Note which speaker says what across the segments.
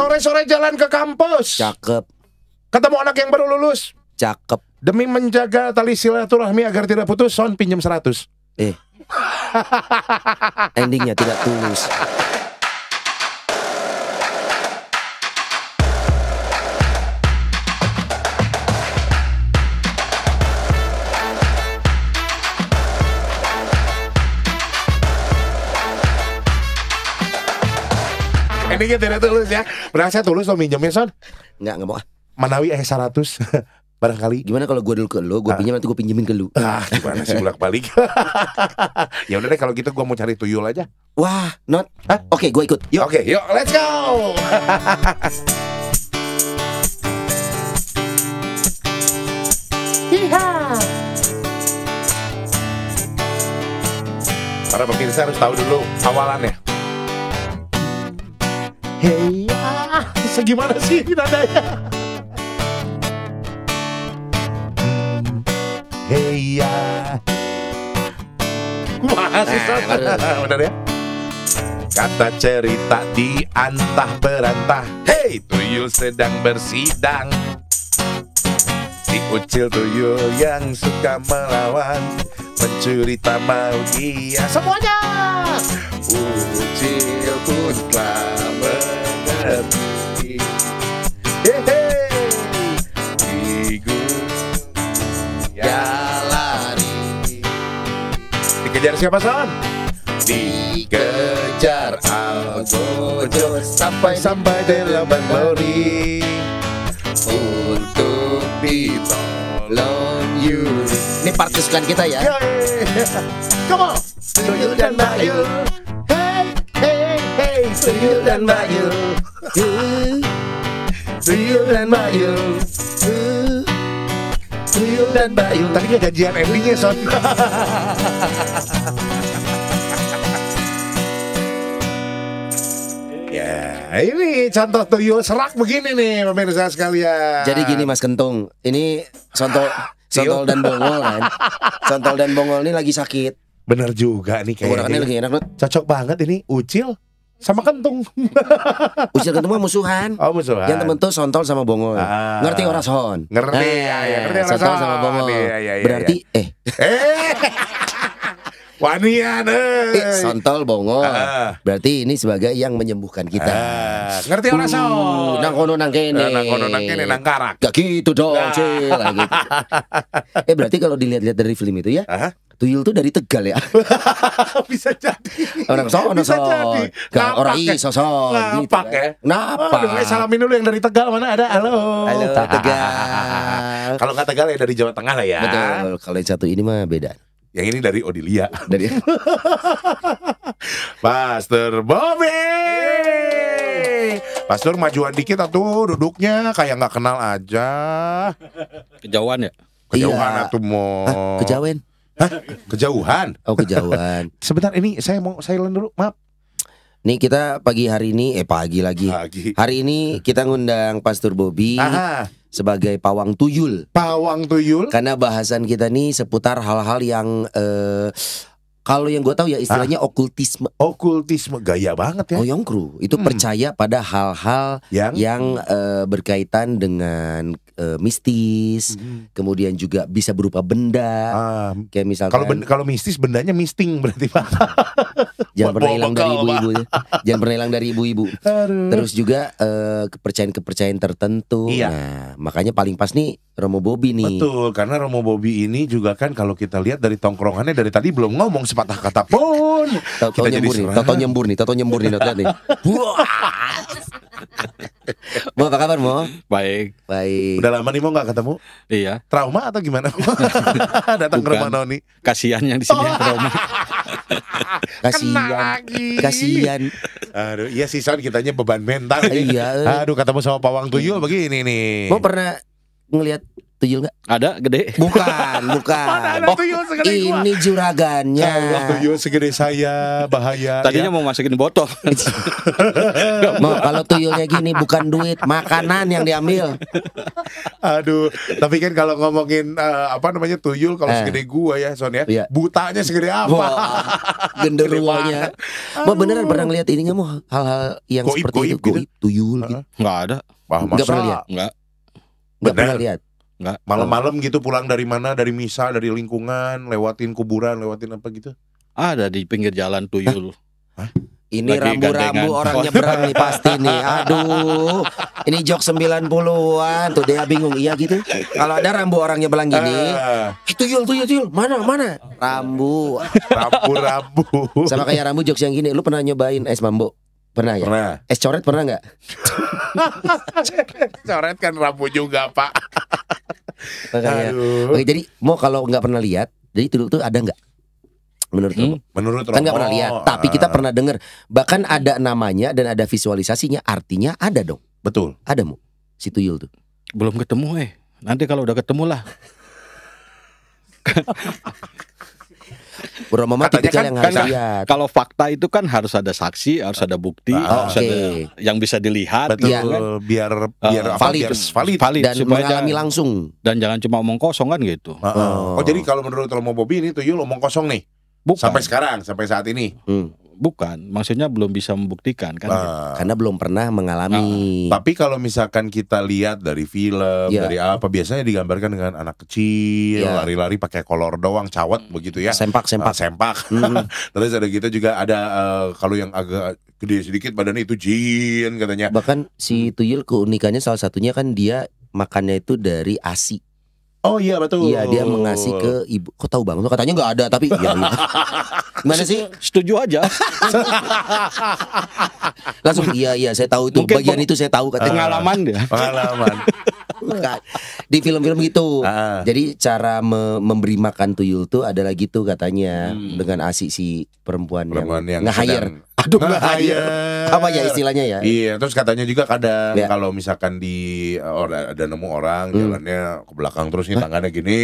Speaker 1: Sore-sore jalan ke kampus.
Speaker 2: Cakep.
Speaker 1: Ketemu anak yang baru lulus.
Speaker 2: Cakep.
Speaker 1: Demi menjaga tali silaturahmi agar tidak putus, Son pinjam 100.
Speaker 2: Endingnya tidak tulus.
Speaker 1: Endingnya tidak tulus ya. Berasa tulus lo minjemnya, Son?
Speaker 2: Nggak mau.
Speaker 1: Manawi 100 barangkali.
Speaker 2: Gimana kalau gue dulu ke lu, gue pinjam nanti gue pinjemin ke lu.
Speaker 1: Gimana sih bolak-balik? Ya udah deh kalau gitu gue mau cari tuyul aja.
Speaker 2: Wah, not. Oke, gue ikut. Yuk.
Speaker 1: Oke, yuk, let's go. Para pemirsa harus tahu dulu awalannya. Hey ya, segimana sih nadanya? Hey ya. Masih sama. Benar ya? Kata cerita di antah berantah. Hey, tuyul sedang bersidang. Si ucil tuyul yang suka melawan, mencuri tak mau dia semuanya. Ucil pun telah mengerti. Hehe, ya lari. Dikejar siapa, Son? Dikejar Algojo sampai dalam memori untuk ditolong you.
Speaker 2: Ini part kesukaan kita ya.
Speaker 1: Come on, tuyul dan Bayul. Hey, hey, hey, tuyul dan Bayul. Tuyul dan Bayul. Tuyul dan Bayul. Tadi gak janjian endingnya, Son. Ya, ini contoh tuyul serak begini nih pemirsa sekalian.
Speaker 2: Jadi gini Mas Kentung, ini Sontol dan Bongol kan. Sontol dan Bongol ini lagi sakit.
Speaker 1: Bener juga nih
Speaker 2: Tenggorokannya
Speaker 1: kayaknya.
Speaker 2: lagi enak banget.
Speaker 1: Cocok banget ini Ucil sama Kentung.
Speaker 2: Ucil Kentung mah musuhan.
Speaker 1: Oh, musuhan.
Speaker 2: Yang temen tuh Sontol sama Bongol. Ngerti orang Son?
Speaker 1: Ngerti, ya, ngerti orang
Speaker 2: Sontol
Speaker 1: Son.
Speaker 2: sama Bongol.
Speaker 1: Ya.
Speaker 2: Berarti
Speaker 1: Wanian
Speaker 2: Sontol Bongol. Berarti ini sebagai yang menyembuhkan kita.
Speaker 1: Ngerti orang Son.
Speaker 2: Nang kono nang kene.
Speaker 1: Nang kono nang kene nang karak.
Speaker 2: Gak gitu dong, Cil. Gitu. Berarti kalau dilihat-lihat dari film itu ya, tuyul tuh dari Tegal ya.
Speaker 1: Bisa jadi.
Speaker 2: Orang sono
Speaker 1: Bisa jadi.
Speaker 2: orang iso son gitu.
Speaker 1: Ngapak ya.
Speaker 2: Napak.
Speaker 1: Salamin dulu yang dari Tegal, mana ada? Halo.
Speaker 2: Halo Tegal.
Speaker 1: Kalau nggak Tegal ya dari Jawa Tengah lah ya.
Speaker 2: Betul. Kalau yang satu ini mah beda.
Speaker 1: Yang ini dari Odilia.
Speaker 2: Dari
Speaker 1: Pastor Bobby. Pastor majuan dikit atuh duduknya kayak nggak kenal aja.
Speaker 3: Kejauhan ya?
Speaker 1: Kejauhan atuh mo.
Speaker 2: Kejauhan.
Speaker 1: Kejauhan.
Speaker 2: Oh, kejauhan.
Speaker 1: Sebentar ini saya mau silent dulu, maaf.
Speaker 2: Nih kita pagi hari ini pagi lagi. Hari ini kita ngundang Pastor Bobby sebagai pawang tuyul.
Speaker 1: Pawang tuyul.
Speaker 2: Karena bahasan kita nih seputar hal-hal yang kalau yang gue tahu ya istilahnya okultisme.
Speaker 1: Okultisme gaya banget ya.
Speaker 2: Oh, Yongkru itu percaya pada hal-hal yang berkaitan dengan mistis, kemudian juga bisa berupa benda. Kayak misalkan
Speaker 1: kalau mistis bendanya misting berarti Pak.
Speaker 2: Jangan pernah hilang dari ibu-ibu ya. Jangan pernah hilang dari ibu-ibu. Terus juga kepercayaan-kepercayaan tertentu. Nah, makanya paling pas nih Romo Bobby nih.
Speaker 1: Betul, karena Romo Bobby ini juga kan kalau kita lihat dari tongkrongannya dari tadi belum ngomong sepatah kata pun.
Speaker 2: Toto nyembur nih. Mo, apa kabar Mo?
Speaker 3: Baik.
Speaker 1: Udah lama nih Mo nggak ketemu?
Speaker 3: Iya.
Speaker 1: Trauma atau gimana? Datang ke rumah Noni.
Speaker 3: Kasihan yang di sini yang trauma.
Speaker 2: Kasihan.
Speaker 1: Aduh, iya sih Son, kitanya beban mental.
Speaker 2: Iya.
Speaker 1: Aduh, ketemu sama pawang tuyul begini nih.
Speaker 2: Mo pernah ngelihat tuyul nggak?
Speaker 3: Ada gede.
Speaker 2: Bukan.
Speaker 1: Mana ada tuyul segede gua?
Speaker 2: Ini juragannya.
Speaker 1: Kalau tuyul segede saya bahaya.
Speaker 3: Tadinya mau masukin botol.
Speaker 2: Kalau tuyulnya gini bukan duit, makanan yang diambil.
Speaker 1: Aduh, tapi kan kalau ngomongin tuyul kalau segede gua ya Son ya,
Speaker 2: Iya.
Speaker 1: butanya segede apa?
Speaker 2: Wah, genderuwonya. Mau beneran pernah ngeliat ini nggak mau hal-hal yang
Speaker 1: Goib,
Speaker 2: seperti itu?
Speaker 1: goib gitu?
Speaker 2: Goib, tuyul gitu.
Speaker 3: Nggak ada.
Speaker 1: Wah,
Speaker 2: Nggak pernah
Speaker 1: masa
Speaker 2: lihat?
Speaker 3: Nggak.
Speaker 2: Nggak pernah
Speaker 1: Bener?
Speaker 2: lihat.
Speaker 3: Nggak.
Speaker 1: malam-malam gitu pulang dari mana? Dari misa, dari lingkungan, lewatin kuburan, lewatin apa gitu?
Speaker 3: Ada di pinggir jalan tuyul.
Speaker 2: Ini
Speaker 3: Lagi
Speaker 2: rambu-rambu
Speaker 3: gandengan.
Speaker 2: orang nyebrang nih pasti nih. Aduh, ini jok 90-an tuh dia bingung iya gitu. Kalau ada rambu orang nyebrang gini, tuyul, mana? Rambu.
Speaker 1: Rambu-rambu.
Speaker 2: Sama kayak rambu jokes yang gini. Lu pernah nyobain es mambo? Pernah ya?
Speaker 1: Pernah.
Speaker 2: Es coret pernah nggak?
Speaker 1: Coret kan rambu juga, Pak.
Speaker 2: Makanya.
Speaker 1: Aduh.
Speaker 2: Oke, jadi mau kalau nggak pernah lihat, jadi tuyul tuh ada nggak? Menurut lu?
Speaker 1: Menurut
Speaker 2: Kan nggak
Speaker 1: Romo,
Speaker 2: pernah lihat, tapi kita pernah dengar. Bahkan ada namanya dan ada visualisasinya. Artinya ada dong.
Speaker 1: betul.
Speaker 2: Ada mu si tuyul tuh.
Speaker 3: Belum ketemu Nanti kalau udah ketemu lah.
Speaker 2: Bro Mama
Speaker 1: Katanya
Speaker 2: tipikal
Speaker 1: kan-
Speaker 2: yang harus
Speaker 3: kan-
Speaker 2: lihat.
Speaker 3: Kalau fakta itu kan harus ada saksi, harus ada bukti, harus
Speaker 2: oke.
Speaker 3: ada yang bisa dilihat,
Speaker 1: Betul.
Speaker 2: Iya.
Speaker 1: Biar
Speaker 2: valid.
Speaker 1: Biar valid.
Speaker 3: valid
Speaker 2: Dan
Speaker 3: supaya
Speaker 2: mengalami
Speaker 3: jangan,
Speaker 2: langsung.
Speaker 3: dan jangan cuma omong kosong kan gitu.
Speaker 1: Oh, jadi kalau menurut Romo Bobby ini tuyul omong kosong nih.
Speaker 3: Bukan,
Speaker 1: Sampai sekarang, sampai saat ini.
Speaker 3: bukan. Maksudnya belum bisa membuktikan kan. gitu.
Speaker 2: Karena belum pernah mengalami.
Speaker 1: Tapi kalau misalkan kita lihat dari film,
Speaker 2: Iya.
Speaker 1: dari apa biasanya digambarkan dengan anak kecil,
Speaker 2: Iya.
Speaker 1: lari-lari pakai kolor doang, cawat begitu ya.
Speaker 2: Sempak.
Speaker 1: Sempak. Terus ada gitu juga ada kalau yang agak gede sedikit badannya itu jin katanya.
Speaker 2: Bahkan si tuyul keunikannya salah satunya kan dia makannya itu dari ASI.
Speaker 1: Oh iya betul.
Speaker 2: Iya, dia mengasih ke ibu. Kok tahu banget? Katanya nggak ada, tapi iya. Gimana sih?
Speaker 3: Setuju aja.
Speaker 2: Langsung iya saya tahu itu.
Speaker 3: Mungkin
Speaker 2: Bagian itu saya tahu katanya.
Speaker 3: Pengalaman dia.
Speaker 1: Pengalaman.
Speaker 2: Bukan. Di film-film gitu. Jadi cara memberi makan tuyul tuh adalah gitu katanya dengan ASI si perempuan yang nge-hire. Aduh, nge-hire. Apa ya istilahnya ya?
Speaker 1: Iya, terus katanya juga kadang
Speaker 2: Ya.
Speaker 1: kalau misalkan ada nemu orang jalannya ke belakang terus nih tangannya gini,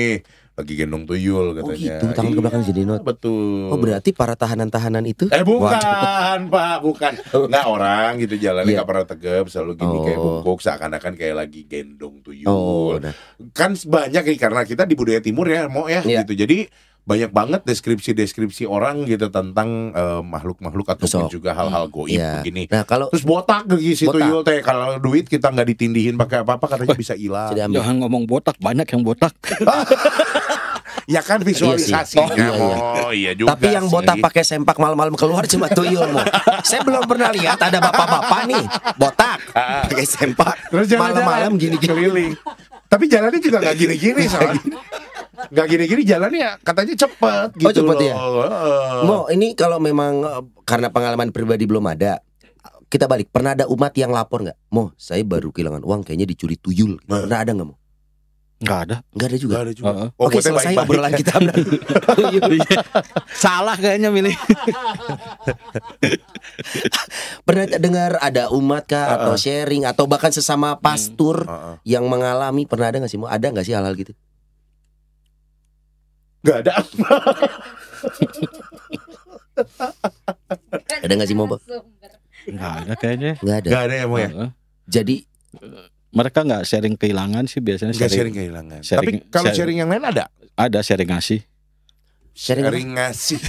Speaker 1: lagi gendong tuyul katanya.
Speaker 2: Oh gitu, tangan ke belakang jadi not.
Speaker 1: Betul.
Speaker 2: Oh berarti para tahanan-tahanan itu?
Speaker 1: Bukan Pak, bukan. Nggak orang gitu jalannya
Speaker 2: Iya.
Speaker 1: nggak pernah tegap, selalu gini kayak bungkuk seakan-akan kayak lagi gendong tuyul.
Speaker 2: Oh, nah.
Speaker 1: Kan banyak nih karena kita di budaya timur ya, mau ya
Speaker 2: Iya.
Speaker 1: gitu. Jadi banyak banget deskripsi-deskripsi orang gitu tentang makhluk-makhluk ataupun juga hal-hal goib
Speaker 2: Iya.
Speaker 1: begini.
Speaker 2: Nah kalau
Speaker 1: Terus botak lagi si
Speaker 2: Botak.
Speaker 1: tuyul teh, kalau duit kita nggak ditindihin pakai apa-apa katanya bisa hilang.
Speaker 2: sudah ambil.
Speaker 3: Jangan ngomong botak, banyak yang botak.
Speaker 1: Ya kan visualisasinya.
Speaker 2: Iya sih.
Speaker 1: Oh iya juga.
Speaker 2: Tapi yang botak pakai sempak malam-malam keluar cuma tuyul mo. Saya belum pernah lihat ada bapak-bapak nih botak pakai sempak
Speaker 1: Terus jalan-jalan
Speaker 2: malam-malam gini-gini.
Speaker 1: keliling. Tapi jalannya juga nggak gini-gini soalnya. Nggak gini-gini jalannya katanya cepet gitu.
Speaker 2: cepet
Speaker 1: loh.
Speaker 2: ya? Mo ini kalau memang karena pengalaman pribadi belum ada, kita balik. Pernah ada umat yang lapor nggak? Mo, saya baru kehilangan uang, kayaknya dicuri tuyul. Pernah ada nggak mo?
Speaker 3: Nggak ada.
Speaker 2: Nggak ada juga.
Speaker 1: Nggak ada juga.
Speaker 2: Oke,
Speaker 1: buatnya
Speaker 2: selesai
Speaker 1: baik-baik.
Speaker 2: obrolan kita.
Speaker 3: Salah kayaknya milih.
Speaker 2: Pernah dengar ada umat kah atau sharing atau bahkan sesama pastor yang mengalami, pernah ada nggak sih mo? Ada nggak sih hal-hal gitu?
Speaker 1: Nggak ada.
Speaker 2: Ada nggak sih mo?
Speaker 3: Nggak ada kayaknya.
Speaker 2: Nggak ada.
Speaker 1: Nggak ada ya Mo ya.
Speaker 2: Jadi
Speaker 3: Mereka nggak sharing kehilangan sih biasanya.
Speaker 1: Nggak sharing kehilangan.
Speaker 3: sharing-
Speaker 1: Tapi kalau
Speaker 3: sharing-
Speaker 1: sharing yang lain ada.
Speaker 3: Ada sharing ngasih.
Speaker 2: sharing
Speaker 1: ngasih.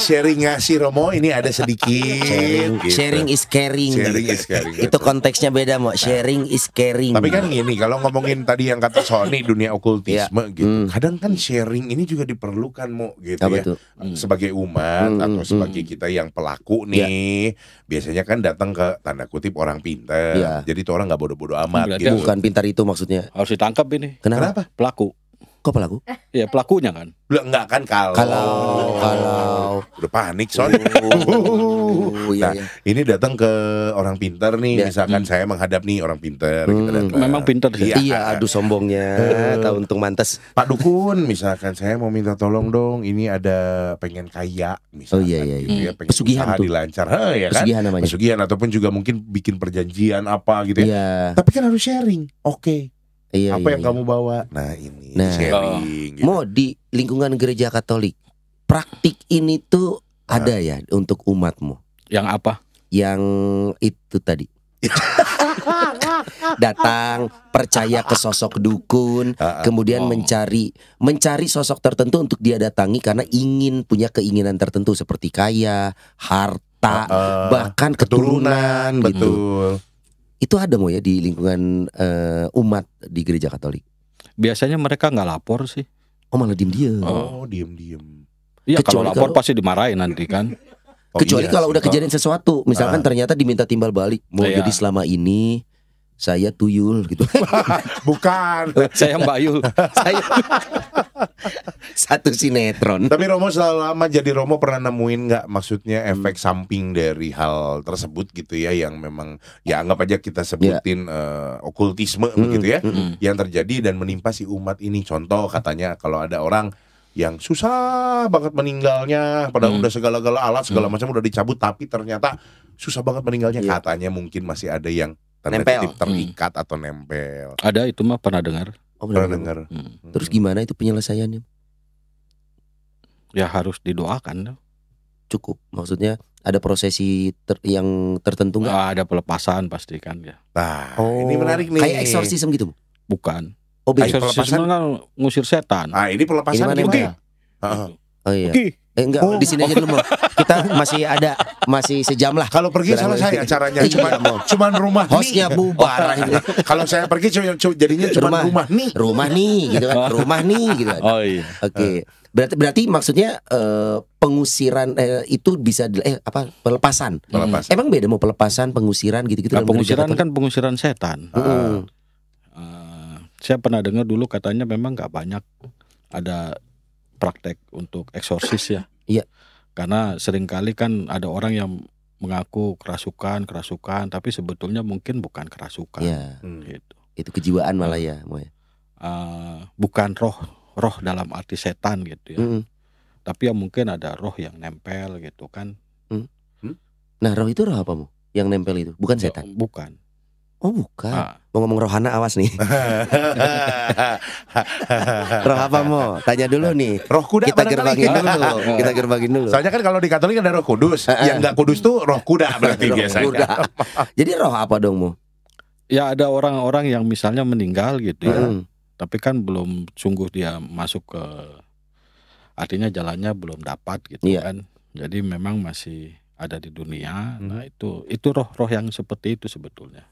Speaker 1: Sharing ngasih Romo ini ada sedikit. gitu.
Speaker 2: sharing is caring.
Speaker 1: Sharing is caring.
Speaker 2: Itu konteksnya beda mo. Sharing is caring.
Speaker 1: Tapi kan gini, kalau ngomongin tadi yang kata Sony dunia okultisme gitu, kadang kan sharing ini juga diperlukan Mo gitu
Speaker 2: apa
Speaker 1: ya.
Speaker 2: tuh?
Speaker 1: Sebagai umat atau sebagai kita yang pelaku nih, biasanya kan datang ke tanda kutip orang pintar.
Speaker 2: Iya.
Speaker 1: Jadi tuh orang nggak bodoh-bodoh amat
Speaker 3: Berarti
Speaker 1: gitu.
Speaker 2: Bukan pintar itu maksudnya.
Speaker 3: Harus ditangkap ini.
Speaker 2: Kenapa?
Speaker 3: Pelaku.
Speaker 2: Kok pelaku?
Speaker 3: Ya pelakunya kan.
Speaker 1: Lah, enggak kan
Speaker 2: Kalau
Speaker 1: udah panik Son.
Speaker 2: oh iya,
Speaker 1: Nah,
Speaker 2: iya.
Speaker 1: ini datang ke orang pintar nih,
Speaker 2: Iya.
Speaker 1: misalkan saya menghadap nih orang pintar, kita datang.
Speaker 3: Memang pintar sih.
Speaker 2: Iya, aduh sombongnya. Tahu untung mantas.
Speaker 1: Pak Dukun, misalkan saya mau minta tolong dong, ini ada pengen kaya, misalkan.
Speaker 2: Oh, iya, iya,
Speaker 1: gitu
Speaker 2: iya.
Speaker 1: ya, pengen
Speaker 2: Pesugihan
Speaker 1: usaha
Speaker 2: tuh.
Speaker 1: dilancar, ya kan?
Speaker 2: Pesugihan namanya.
Speaker 1: Pesugihan ataupun juga mungkin bikin perjanjian apa gitu ya.
Speaker 2: Iya.
Speaker 1: Tapi kan harus sharing, oke. Apa yang kamu bawa? Nah ini sharing.
Speaker 2: Mau di lingkungan gereja Katolik, praktik ini tuh ada ya untuk umatmu.
Speaker 3: Yang apa?
Speaker 2: Yang itu tadi. Datang, percaya ke sosok dukun, kemudian mencari sosok tertentu untuk dia datangi karena ingin punya keinginan tertentu seperti kaya, harta, bahkan keturunan gitu.
Speaker 1: Betul.
Speaker 2: Itu ada mau ya di lingkungan umat di gereja Katolik.
Speaker 3: Biasanya mereka nggak lapor sih.
Speaker 2: Oh malah diem-diem.
Speaker 1: Diem-diem.
Speaker 3: Iya kalau lapor pasti dimarahin nanti kan.
Speaker 2: Kecuali kalau udah kejadian sesuatu, misalkan ternyata diminta timbal balik. Mau jadi selama ini saya tuyul gitu.
Speaker 1: Bukan.
Speaker 3: Saya Mbak Yul.
Speaker 2: Saya satu sinetron.
Speaker 1: Tapi Romo selama jadi Romo pernah nemuin nggak maksudnya efek samping dari hal tersebut gitu ya, yang memang ya anggap aja kita sebutin okultisme begitu ya, yang terjadi dan menimpa si umat ini. Contoh katanya kalau ada orang yang susah banget meninggalnya, padahal udah segala-gala alat segala macam udah dicabut, tapi ternyata susah banget meninggalnya. Katanya mungkin masih ada yang
Speaker 2: nempel,
Speaker 1: terikat atau nempel.
Speaker 3: Ada itu mah pernah dengar.
Speaker 1: Pernah dengar.
Speaker 2: Terus gimana itu penyelesaiannya?
Speaker 3: Ya harus didoakan.
Speaker 2: Cukup, maksudnya ada prosesi yang tertentu nggak?
Speaker 3: Ada pelepasan pasti kan ya.
Speaker 1: Nah, ini menarik nih.
Speaker 2: Kayak eksorsisme gitu?
Speaker 3: Bukan.
Speaker 2: Oh,
Speaker 3: eksorsisme kan ngusir setan.
Speaker 1: Ini pelepasan gimana?
Speaker 2: Oh iya. Enggak, di sini aja dulu, Mo. Kita masih sejam lah.
Speaker 1: Kalau pergi selesai acaranya. Cuman rumah
Speaker 2: hostnya bubar.
Speaker 1: Kalau saya pergi jadinya cuma rumah nih
Speaker 2: gitu kan. Rumah nih gitu kan.
Speaker 3: Oh iya.
Speaker 2: Oke. Berarti maksudnya pengusiran itu bisa pelepasan. Emang beda mau pelepasan, pengusiran gitu-gitu.
Speaker 3: Nah, pengusiran kan pengusiran setan. Saya pernah dengar dulu katanya memang nggak banyak ada praktek untuk eksorsis ya.
Speaker 2: Iya.
Speaker 3: Karena seringkali kan ada orang yang mengaku kerasukan, tapi sebetulnya mungkin bukan kerasukan.
Speaker 2: Iya.
Speaker 3: Gitu.
Speaker 2: Itu kejiwaan malah ya, Mo.
Speaker 3: Bukan roh dalam arti setan gitu ya. Tapi ya mungkin ada roh yang nempel gitu kan.
Speaker 2: Nah, roh itu roh apa, Mo? Yang nempel itu bukan setan?
Speaker 3: Bukan.
Speaker 2: Oh bukan. Mau ngomong rohana awas nih. Roh apa Mo? Tanya dulu nih.
Speaker 1: Roh kuda.
Speaker 2: Kita gerbangin dulu.
Speaker 1: Soalnya kan kalau di Katolik ada Roh Kudus. Yang nggak kudus tuh Roh Kuda berarti biasanya.
Speaker 2: Jadi roh apa dong Mo?
Speaker 3: Ya ada orang-orang yang misalnya meninggal gitu ya. Tapi kan belum sungguh dia masuk ke, artinya jalannya belum dapat gitu kan. Jadi memang masih ada di dunia. Nah itu roh-roh yang seperti itu sebetulnya.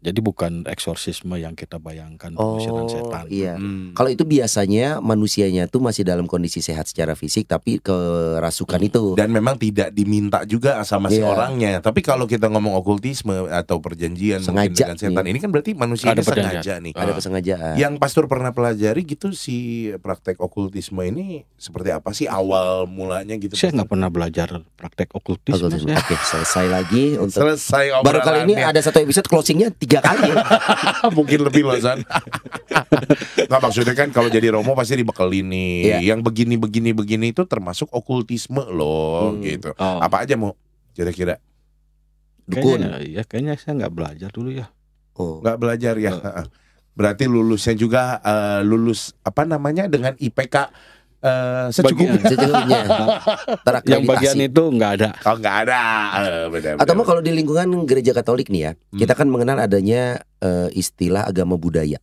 Speaker 3: Jadi bukan eksorsisme yang kita bayangkan pengusiran setan.
Speaker 2: Iya. Kalau itu biasanya manusianya tuh masih dalam kondisi sehat secara fisik tapi kerasukan itu.
Speaker 1: Dan memang tidak diminta juga sama si orangnya. Tapi kalau kita ngomong okultisme atau perjanjian
Speaker 2: sengaja
Speaker 1: dengan setan ini kan berarti manusianya sengaja nih.
Speaker 2: Ada kesengajaan.
Speaker 1: Yang pastor pernah pelajari gitu si praktek okultisme ini seperti apa sih awal mulanya gitu?
Speaker 3: Saya nggak pernah belajar praktek okultisme.
Speaker 2: Oke, selesai lagi untuk
Speaker 1: selesai
Speaker 2: baru kali ini ada satu episode closingnya 3 kali.
Speaker 1: Mungkin lebih loh San. Nggak, maksudnya kan kalau jadi Romo pasti dibekelin nih. Yang begini itu termasuk okultisme loh gitu. Apa aja Mo kira-kira?
Speaker 2: Dukun.
Speaker 3: Kayaknya saya nggak belajar dulu ya.
Speaker 1: Nggak belajar ya. Berarti lulusnya juga lulus apa namanya dengan IPK secukupnya.
Speaker 3: Yang bagian itu nggak ada.
Speaker 1: Nggak ada.
Speaker 2: Atau mau kalau di lingkungan gereja Katolik nih ya, kita kan mengenal adanya istilah agama budaya.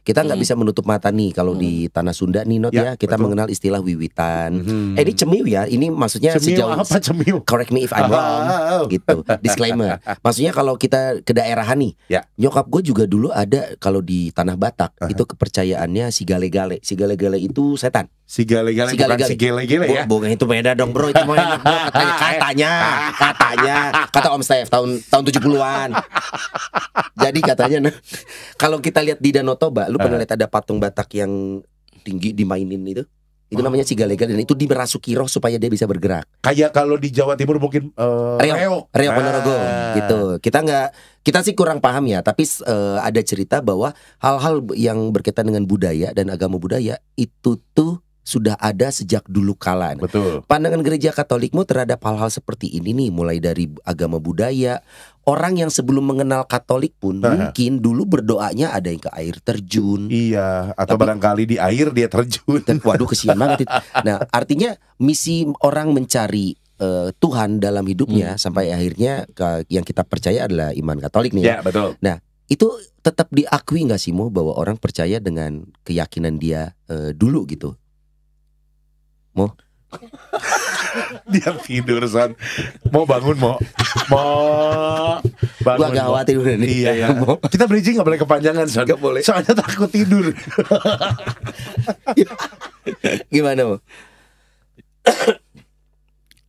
Speaker 2: Kita nggak bisa menutup mata nih kalau di tanah Sunda nih Not ya, kita mengenal istilah wiwitan. Ini cemiu ya, ini maksudnya sejauh
Speaker 1: apa cemiu?
Speaker 2: Correct me if I'm wrong gitu. Disclaimer. Maksudnya kalau kita ke daerahan nih, nyokap gue juga dulu ada kalau di tanah Batak itu kepercayaannya si gale-gale. Si gale-gale itu setan.
Speaker 1: Si gale-gale bukan si gele-gele ya.
Speaker 2: Bukan itu beda dong bro, itu mah enak bro. Katanya kata Om Stef tahun 70-an. Jadi katanya kalau kita lihat di Danau Toba, lu pernah lihat ada patung Batak yang tinggi dimainin itu? Itu namanya si gale-gale dan itu dimerasuki roh supaya dia bisa bergerak.
Speaker 1: Kayak kalau di Jawa Timur mungkin
Speaker 2: Reok Ponorogo gitu. Kita sih kurang paham ya, tapi ada cerita bahwa hal-hal yang berkaitan dengan budaya dan agama budaya itu tuh sudah ada sejak dulu kala.
Speaker 1: Betul.
Speaker 2: Pandangan gereja Katolikmu terhadap hal-hal seperti ini nih, mulai dari agama budaya, orang yang sebelum mengenal Katolik pun mungkin dulu berdoanya ada yang ke air terjun.
Speaker 1: Iya, atau barangkali di air dia terjun.
Speaker 2: Waduh, kesian banget itu. Nah, artinya misi orang mencari Tuhan dalam hidupnya sampai akhirnya yang kita percaya adalah iman Katolik nih.
Speaker 1: Ya, betul.
Speaker 2: Nah, itu tetap diakui nggak sih Mo bahwa orang percaya dengan keyakinan dia dulu gitu? Mo?
Speaker 1: Dia tidur Son. Mau bangun mau bangun.
Speaker 2: Gua agak khawatir udah nih.
Speaker 1: Iya ya. Kita bridging gak boleh kepanjangan Son.
Speaker 2: Gak boleh.
Speaker 1: Soalnya takut tidur.
Speaker 2: Gimana Mo?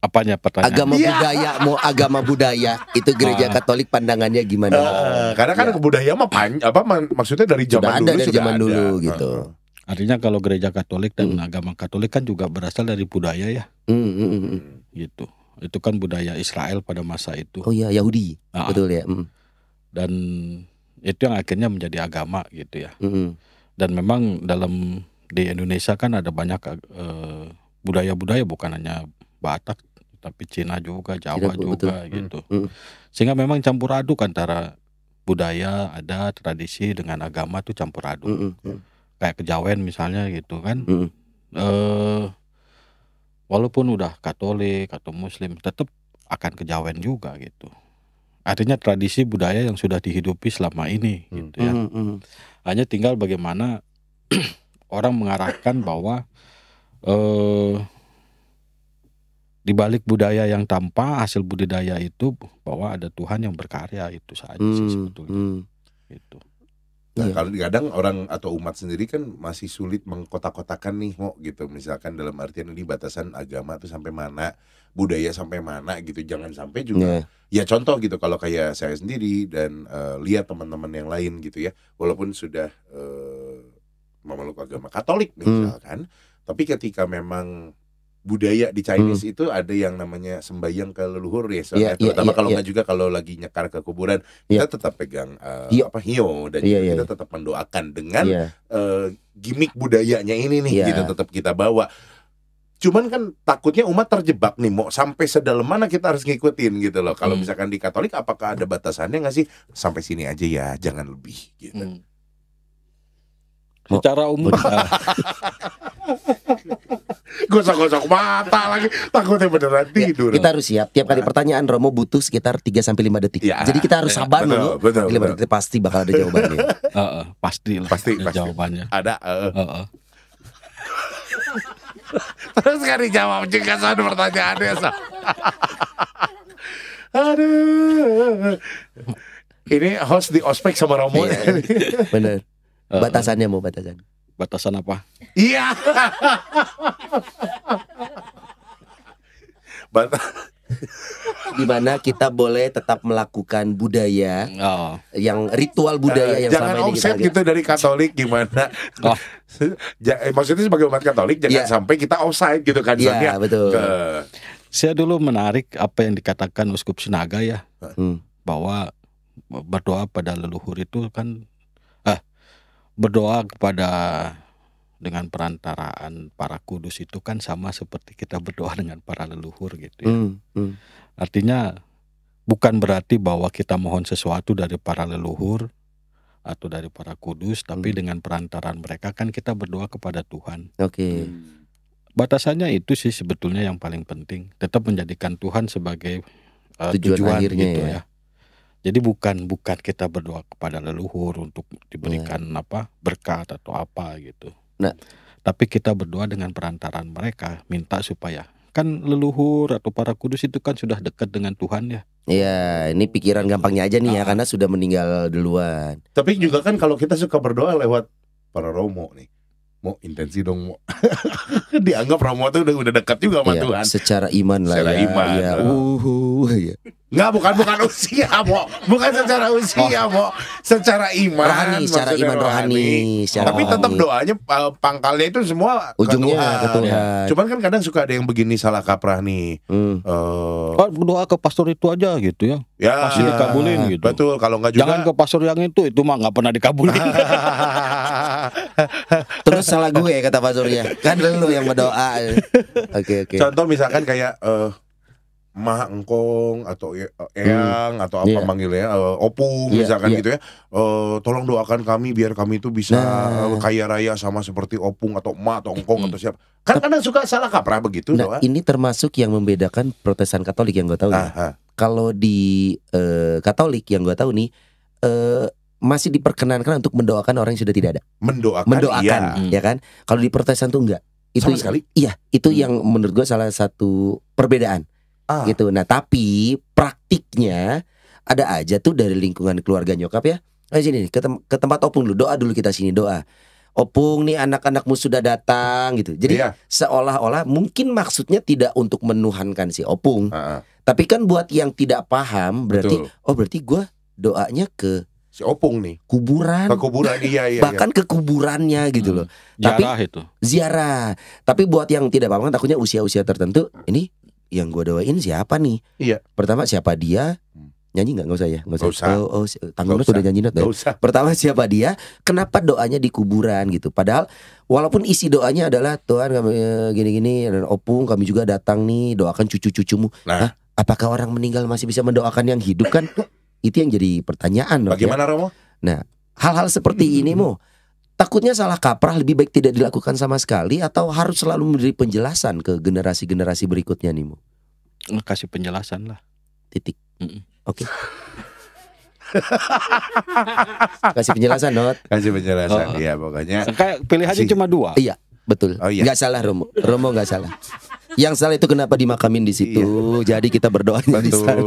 Speaker 3: Apanya pertanyaan?
Speaker 2: Agama budaya itu gereja Katolik pandangannya gimana?
Speaker 1: Karena kan budaya mah maksudnya dari zaman dulu
Speaker 2: gitu.
Speaker 3: Artinya kalau gereja Katolik dan agama Katolik kan juga berasal dari budaya ya, gitu. Itu kan budaya Israel pada masa itu.
Speaker 2: Oh iya, Yahudi, betul ya.
Speaker 3: Dan itu yang akhirnya menjadi agama gitu ya. Dan memang di Indonesia kan ada banyak budaya-budaya, bukan hanya Batak, tapi Cina juga, Jawa juga gitu. Sehingga memang campur aduk antara budaya, adat, tradisi dengan agama tuh campur aduk. Kayak kejawen misalnya gitu kan. Walaupun udah Katolik atau Muslim tetap akan kejawen juga gitu. Artinya tradisi budaya yang sudah dihidupi selama ini gitu ya. Hanya tinggal bagaimana orang mengarahkan bahwa di balik budaya yang tampak, hasil budidaya itu bahwa ada Tuhan yang berkarya, itu saja sih sebetulnya. Gitu.
Speaker 1: Nah, kadang orang atau umat sendiri kan masih sulit mengkotak-kotakan nih Mo gitu. Misalkan dalam artian ini batasan agama tuh sampai mana, budaya sampai mana gitu. Jangan sampai juga ya contoh gitu, kalau kayak saya sendiri dan lihat teman-teman yang lain gitu ya, walaupun sudah memeluk agama Katolik misalkan, tapi ketika memang budaya di Chinese itu ada yang namanya sembahyang ke leluhur ya, terutama kalau nggak juga kalau lagi nyekar ke kuburan, kita tetap pegang hio dan kita tetap mendoakan dengan gimmick budayanya ini nih gitu, tetap kita bawa. Cuman kan takutnya umat terjebak nih, mau sampai sedalam mana kita harus ngikutin gitu loh. Kalau misalkan di Katolik, apakah ada batasannya nggak sih? Sampai sini aja ya, jangan lebih gitu.
Speaker 3: Secara umum
Speaker 1: gosok-gosok mata lagi, takutnya beneran tidur.
Speaker 2: Kita harus siap. Tiap kali pertanyaan Romo butuh sekitar 3-5 detik. Jadi kita harus sabar dulu.
Speaker 1: Betul.
Speaker 2: 5 detik pasti bakal ada jawabannya.
Speaker 3: Pasti jawabannya.
Speaker 1: Ada. Terus kan dijawab juga soal pertanyaannya. Aduh. Ini host di ospek sama Romo.
Speaker 2: Bener. Batasannya mau batasan.
Speaker 3: Batasan apa?
Speaker 1: Iya.
Speaker 2: Di mana kita boleh tetap melakukan budaya, yang ritual budaya yang
Speaker 1: jangan
Speaker 2: selama ini
Speaker 1: offset gitu dari Katolik gimana? Maksudnya sebagai umat Katolik jangan sampai kita offside gitu kan?
Speaker 2: Iya betul.
Speaker 3: Saya dulu menarik apa yang dikatakan Uskup Sinaga ya, bahwa berdoa pada leluhur itu kan berdoa kepada dengan perantaraan para kudus itu kan sama seperti kita berdoa dengan para leluhur gitu ya. Artinya bukan berarti bahwa kita mohon sesuatu dari para leluhur atau dari para kudus, tapi dengan perantaraan mereka kan kita berdoa kepada Tuhan. Batasannya itu sih sebetulnya yang paling penting. Tetap menjadikan Tuhan sebagai tujuan gitu ya. Jadi bukan kita berdoa kepada leluhur untuk diberikan berkat atau apa gitu.
Speaker 2: Nah,
Speaker 3: tapi kita berdoa dengan perantaraan mereka, minta supaya kan leluhur atau para kudus itu kan sudah dekat dengan Tuhan ya.
Speaker 2: Iya, ini pikiran gampangnya aja nih ya, karena sudah meninggal duluan.
Speaker 1: Tapi juga kan kalau kita suka berdoa lewat para Romo nih, mau intensi dong mau. Dianggap Romo tuh udah dekat juga sama Tuhan.
Speaker 2: Secara iman lah.
Speaker 1: Secara iman.
Speaker 2: Ya.
Speaker 1: Nggak, bukan usia, Mo. Bukan secara usia, Mo. Secara iman.
Speaker 2: Rohani, secara iman rohani.
Speaker 1: Tapi tetap doanya pangkalnya itu semua
Speaker 2: ujungnya ke Tuhan.
Speaker 1: Cuman kan kadang suka ada yang begini salah kaprah nih.
Speaker 3: Berdoa ke pastor itu aja gitu ya. Pasti dikabulin gitu.
Speaker 1: Betul, kalau nggak juga.
Speaker 3: Jangan ke pastor yang itu mah nggak pernah dikabulin.
Speaker 2: Terus salah gue kata pastornya. Kan lu yang berdoa. Oke.
Speaker 1: Contoh misalkan kayak Mah, engkong atau eyang atau apa manggilnya opung misalkan gitu ya. Tolong doakan kami biar kami itu bisa kaya raya sama seperti opung atau emak atau engkong atau siapa. Kan kadang suka salah kaprah begitu doa.
Speaker 2: Ini termasuk yang membedakan Protestan Katolik yang gue tahu ya. Kalau di Katolik yang gue tahu nih masih diperkenankan untuk mendoakan orang yang sudah tidak ada. Mendoakan ya kan. Kalau di Protestan tuh enggak. Itu
Speaker 1: sama sekali.
Speaker 2: Iya, itu yang menurut gue salah satu perbedaan. Gitu. Nah, tapi praktiknya ada aja tuh dari lingkungan keluarga nyokap ya. Ayo sini ke tempat opung dulu, doa dulu kita sini doa. Opung nih anak-anakmu sudah datang gitu. Jadi seolah-olah mungkin maksudnya tidak untuk menuhankan si opung. Tapi kan buat yang tidak paham berarti berarti gue doanya ke
Speaker 1: si opung nih
Speaker 2: kuburan.
Speaker 1: Ke kuburan
Speaker 2: bahkan ke kuburannya gitu loh.
Speaker 3: Ziarah itu.
Speaker 2: Ziarah. Tapi buat yang tidak paham takutnya usia-usia tertentu ini yang gue doain siapa nih?
Speaker 1: Iya.
Speaker 2: Pertama siapa dia? Nyanyi nggak usah ya? Nggak usah. Tanggung udah nyanyi not. Pertama siapa dia? Kenapa doanya di kuburan gitu? Padahal walaupun isi doanya adalah Tuhan kami gini-gini dan opung kami juga datang nih doakan cucu-cucumu. Nah, apakah orang meninggal masih bisa mendoakan yang hidup kan? Itu yang jadi pertanyaan.
Speaker 1: Bagaimana Romo?
Speaker 2: Nah, hal-hal seperti ini Mo, takutnya salah kaprah lebih baik tidak dilakukan sama sekali atau harus selalu memberi penjelasan ke generasi-generasi berikutnya nih Mo?
Speaker 3: Kasih penjelasan lah.
Speaker 2: Titik. Oke. Kasih penjelasan Not.
Speaker 1: Kasih penjelasan. Iya pokoknya.
Speaker 3: Kayak pilihannya cuma 2.
Speaker 2: Iya. Betul. Nggak salah Romo. Romo nggak salah. Yang salah itu kenapa dimakamin di situ. Jadi kita berdoa di sana.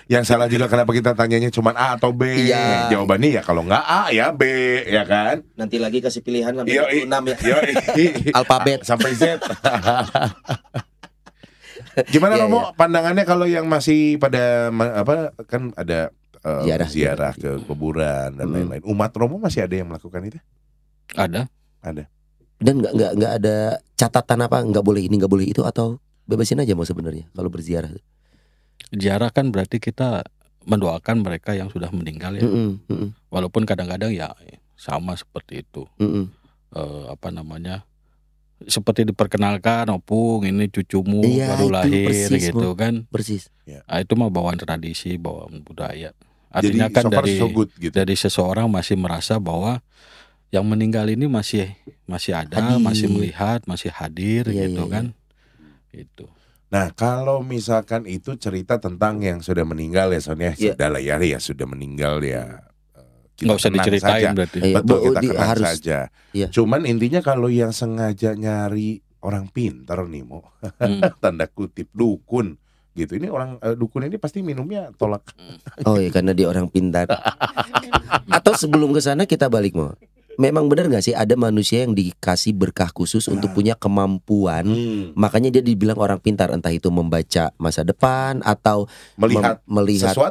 Speaker 1: Yang salah juga kenapa kita tanyanya cuma A atau B. Jawabannya ya kalau nggak A ya B, ya kan.
Speaker 2: Nanti lagi kasih pilihan sampai 6 ya. Alfabet
Speaker 1: sampai Z. Gimana Romo pandangannya kalau yang masih pada kan ada ziarah ke kuburan dan lain-lain. Umat Romo masih ada yang melakukan itu?
Speaker 3: Ada.
Speaker 2: Dan nggak ada catatan apa nggak boleh ini nggak boleh itu atau bebasin aja mau sebenarnya kalau berziarah. Ziarah
Speaker 3: kan berarti kita mendoakan mereka yang sudah meninggal ya. Walaupun kadang-kadang ya sama seperti itu. Seperti diperkenalkan opung ini cucumu baru lahir persis, gitu kan.
Speaker 2: Persis.
Speaker 3: Nah, itu mah bawaan tradisi, bawaan budaya. Artinya jadi, kan dari seseorang masih merasa bahwa yang meninggal ini masih ada, masih melihat, masih hadir gitu kan. Itu.
Speaker 1: Nah, kalau misalkan itu cerita tentang yang sudah meninggal ya Sonia, sudahlah ya sudah meninggal ya.
Speaker 3: Nggak usah diceritain saja. Berarti.
Speaker 1: Betul, kita kenang saja. Cuman intinya kalau yang sengaja nyari orang pintar nih Mo, tanda kutip dukun gitu. Ini orang dukun ini pasti minumnya tolak.
Speaker 2: Oh iya karena dia orang pintar. Atau sebelum ke sana kita balik Mo. Memang benar gak sih ada manusia yang dikasih berkah khusus untuk punya kemampuan, makanya dia dibilang orang pintar, entah itu membaca masa depan atau melihat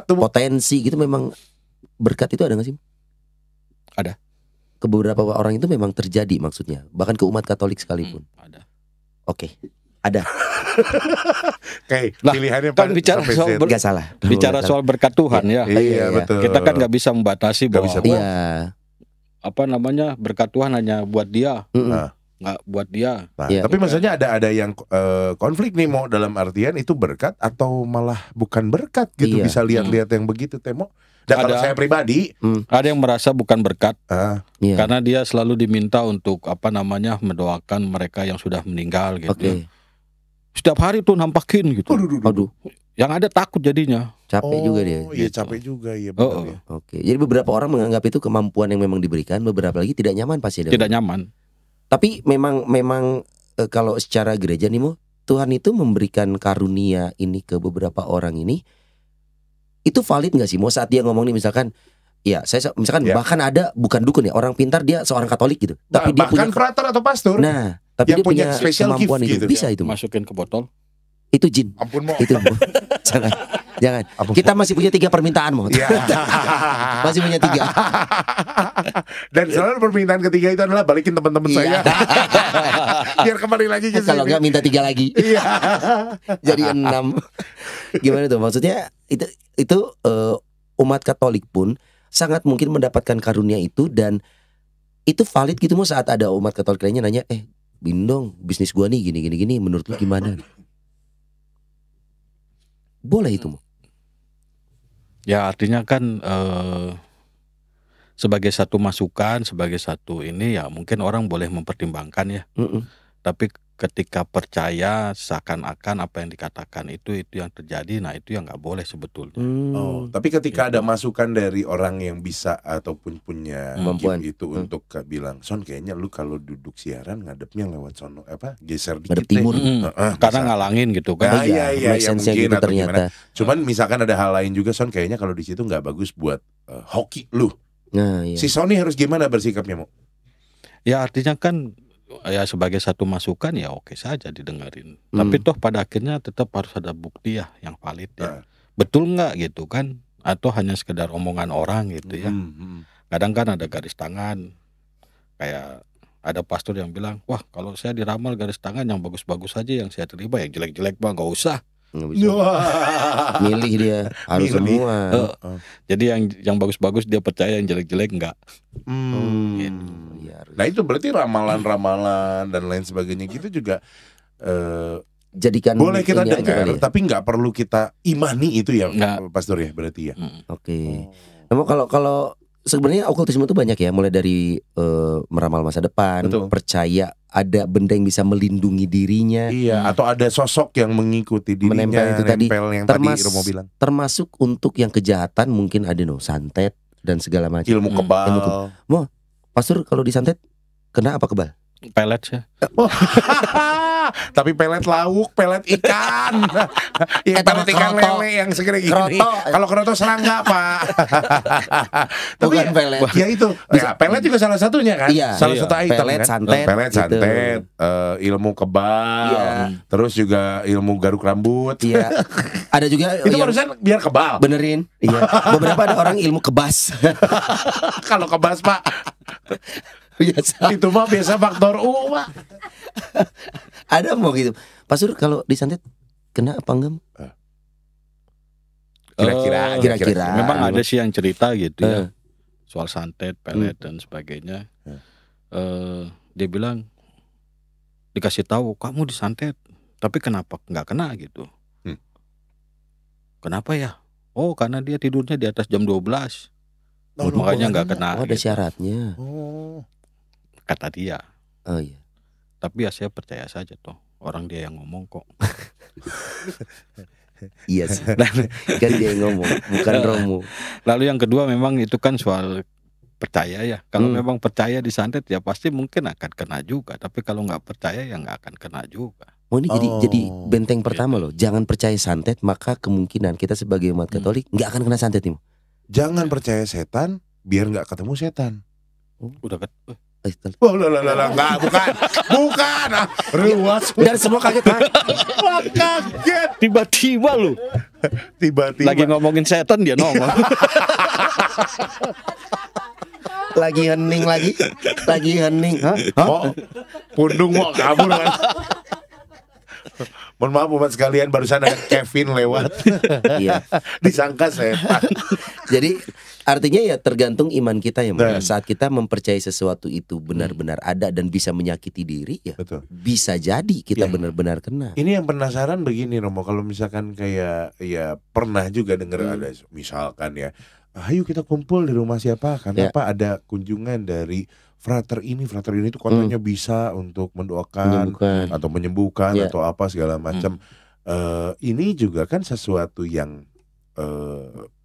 Speaker 2: potensi gitu. Memang berkat itu ada gak sih?
Speaker 3: Ada.
Speaker 2: Ke beberapa orang itu memang terjadi maksudnya, bahkan ke umat Katolik sekalipun.
Speaker 3: Ada.
Speaker 2: Oke. Ada.
Speaker 1: Pilihannya
Speaker 3: kan bicara soal
Speaker 2: gak salah.
Speaker 3: Bicara soal berkat Tuhan ya.
Speaker 1: Iya betul.
Speaker 3: Kita kan nggak bisa membatasi bahwa
Speaker 2: iya.
Speaker 3: berkat Tuhan hanya buat dia, nggak buat dia.
Speaker 1: Tapi maksudnya ada yang konflik nih Mo, dalam artian itu berkat atau malah bukan berkat gitu. Bisa lihat-lihat yang begitu Temo. Dan kalau saya pribadi
Speaker 3: ada yang merasa bukan berkat karena dia selalu diminta untuk mendoakan mereka yang sudah meninggal gitu. Setiap hari tuh nampakin gitu.
Speaker 2: Aduh.
Speaker 3: Yang ada takut jadinya.
Speaker 2: Capek juga dia.
Speaker 1: Iya capek juga ya. Ya.
Speaker 2: Oke. Jadi beberapa orang menganggap itu kemampuan yang memang diberikan, beberapa lagi tidak nyaman pasti.
Speaker 3: Tidak nyaman.
Speaker 2: Tapi memang kalau secara gereja nih Mo, Tuhan itu memberikan karunia ini ke beberapa orang ini. Itu valid nggak sih Mo saat dia ngomong nih misalkan, ya saya misalkan bahkan ada bukan dukun ya, orang pintar dia seorang Katolik gitu. Tapi dia
Speaker 1: bahkan frater atau pastor.
Speaker 2: Nah, tapi dia punya kemampuan itu.
Speaker 1: Gitu,
Speaker 2: bisa itu
Speaker 3: masukin ke botol.
Speaker 2: Itu jin.
Speaker 1: Ampun Mo.
Speaker 2: Itu jangan. Kita masih punya 3 permintaan Mo. Masih punya 3.
Speaker 1: Dan selalu permintaan ketiga itu adalah balikin teman-teman saya. Biar kembali lagi ke sini.
Speaker 2: Kalau enggak minta 3 lagi. Jadi 6. Gimana tuh maksudnya? Itu umat Katolik pun sangat mungkin mendapatkan karunia itu, dan itu valid gitu Mo saat ada umat Katolik lainnya nanya, Bindong bisnis gua nih gini menurut lu gimana? boleh itu?
Speaker 3: Ya artinya kan sebagai satu masukan, sebagai satu ini ya mungkin orang boleh mempertimbangkan ya. Tapi ketika percaya seakan-akan apa yang dikatakan itu yang terjadi, nah itu yang nggak boleh sebetulnya.
Speaker 1: Tapi ketika ada masukan dari orang yang bisa ataupun punya
Speaker 2: kemampuan
Speaker 1: itu untuk bilang, Son kayaknya lu kalau duduk siaran ngadepnya lewat sono geser dikit
Speaker 2: ngadep timur.
Speaker 3: Karena ngalangin gitu kan.
Speaker 1: Iya mungkin
Speaker 2: gitu
Speaker 1: atau
Speaker 2: ternyata.
Speaker 1: gimana. Cuman misalkan ada hal lain juga, Son kayaknya kalau di situ nggak bagus buat hoki lu.
Speaker 2: Nah, iya.
Speaker 1: Si Sony harus gimana bersikapnya, Mo?
Speaker 3: Ya artinya kan ya sebagai satu masukan ya oke saja didengarin. Tapi toh pada akhirnya tetap harus ada bukti ya yang valid ya. Betul nggak gitu kan? Atau hanya sekedar omongan orang gitu ya. Kadang kan ada garis tangan. Kayak ada pastor yang bilang, wah kalau saya diramal garis tangan yang bagus-bagus aja yang saya terima, yang jelek-jelek mah nggak usah.
Speaker 2: Nggak bisa. Milih dia harus semua.
Speaker 3: Jadi yang bagus-bagus dia percaya, yang jelek-jelek enggak.
Speaker 2: Gitu.
Speaker 1: Nah itu berarti ramalan-ramalan dan lain sebagainya gitu juga
Speaker 2: jadikan
Speaker 1: boleh kita dengar,
Speaker 2: ya?
Speaker 1: tapi nggak perlu kita imani itu ya, Pastor ya berarti ya.
Speaker 2: Oke. Namun kalau sebenarnya okultisme itu banyak ya, mulai dari meramal masa depan, percaya ada benda yang bisa melindungi dirinya,
Speaker 1: atau ada sosok yang mengikuti dirinya,
Speaker 2: menempel itu tadi,
Speaker 1: yang tadi Romo bilang.
Speaker 2: Termasuk untuk yang kejahatan mungkin ada santet dan segala macam.
Speaker 1: Ilmu kebal.
Speaker 2: Pastor kalau disantet kena apa kebal?
Speaker 3: Pelet sih.
Speaker 1: Tapi pelet lauk, pelet ikan. Pelet ikan lele yang segede gini. Kalau kroto serangga, Pak.
Speaker 2: Bukan pelet.
Speaker 1: Ya itu. Ya, pelet juga salah satunya kan. Salah satu item
Speaker 2: pelet,
Speaker 1: kan.
Speaker 2: santet.
Speaker 1: Pelet, santet, ilmu kebal. Terus juga ilmu garuk rambut.
Speaker 2: Iya. Ada juga
Speaker 1: itu barusan biar kebal.
Speaker 2: Benerin. Iya. Beberapa ada orang ilmu kebas.
Speaker 1: Kalau kebas, Pak.
Speaker 2: Biasa.
Speaker 1: Itu mah biasa faktor U, Pak.
Speaker 2: Ada mau gitu. Pastor kalau disantet kena apa enggak? Kira-kira.
Speaker 3: Memang ada sih yang cerita gitu ya. Soal santet, pelet dan sebagainya. Dia bilang dikasih tahu kamu disantet, tapi kenapa nggak kena gitu? Kenapa ya? Oh, karena dia tidurnya di atas jam 12. Makanya nggak kena.
Speaker 2: Oh, ada syaratnya.
Speaker 3: Kata dia.
Speaker 2: Oh iya.
Speaker 3: Tapi ya saya percaya saja toh, orang dia yang ngomong kok.
Speaker 2: Iya sih. Kan dia yang ngomong, bukan Romo.
Speaker 3: Lalu yang kedua memang itu kan soal percaya ya. Kalau memang percaya disantet ya pasti mungkin akan kena juga. Tapi kalau nggak percaya ya nggak akan kena juga.
Speaker 2: Oh ini jadi benteng pertama loh. Jangan percaya santet, maka kemungkinan kita sebagai umat Katolik nggak akan kena santet nih.
Speaker 1: Jangan percaya setan, biar nggak ketemu setan.
Speaker 3: Udah
Speaker 1: enggak, bukan. Ruas.
Speaker 2: Dan semua kaget.
Speaker 1: Kaget.
Speaker 3: Tiba-tiba lu.
Speaker 1: Tiba-tiba.
Speaker 3: Lagi ngomongin setan dia nongol.
Speaker 2: Lagi hening.
Speaker 1: Oh, pundung mau kabur kan. Mohon maaf buat sekalian, barusan ada Kevin lewat.
Speaker 2: Iya.
Speaker 1: Disangka setan.
Speaker 2: Jadi artinya ya tergantung iman kita ya. Saat kita mempercayai sesuatu itu benar-benar ada dan bisa menyakiti diri ya.
Speaker 1: Betul.
Speaker 2: Bisa jadi kita benar-benar kena.
Speaker 1: Ini yang penasaran begini Romo, kalau misalkan kayak ya pernah juga dengar ada misalkan ya, ayo kita kumpul di rumah siapa, kenapa ada kunjungan dari frater ini itu katanya bisa untuk mendoakan atau menyembuhkan atau apa segala macam. Ini juga kan sesuatu yang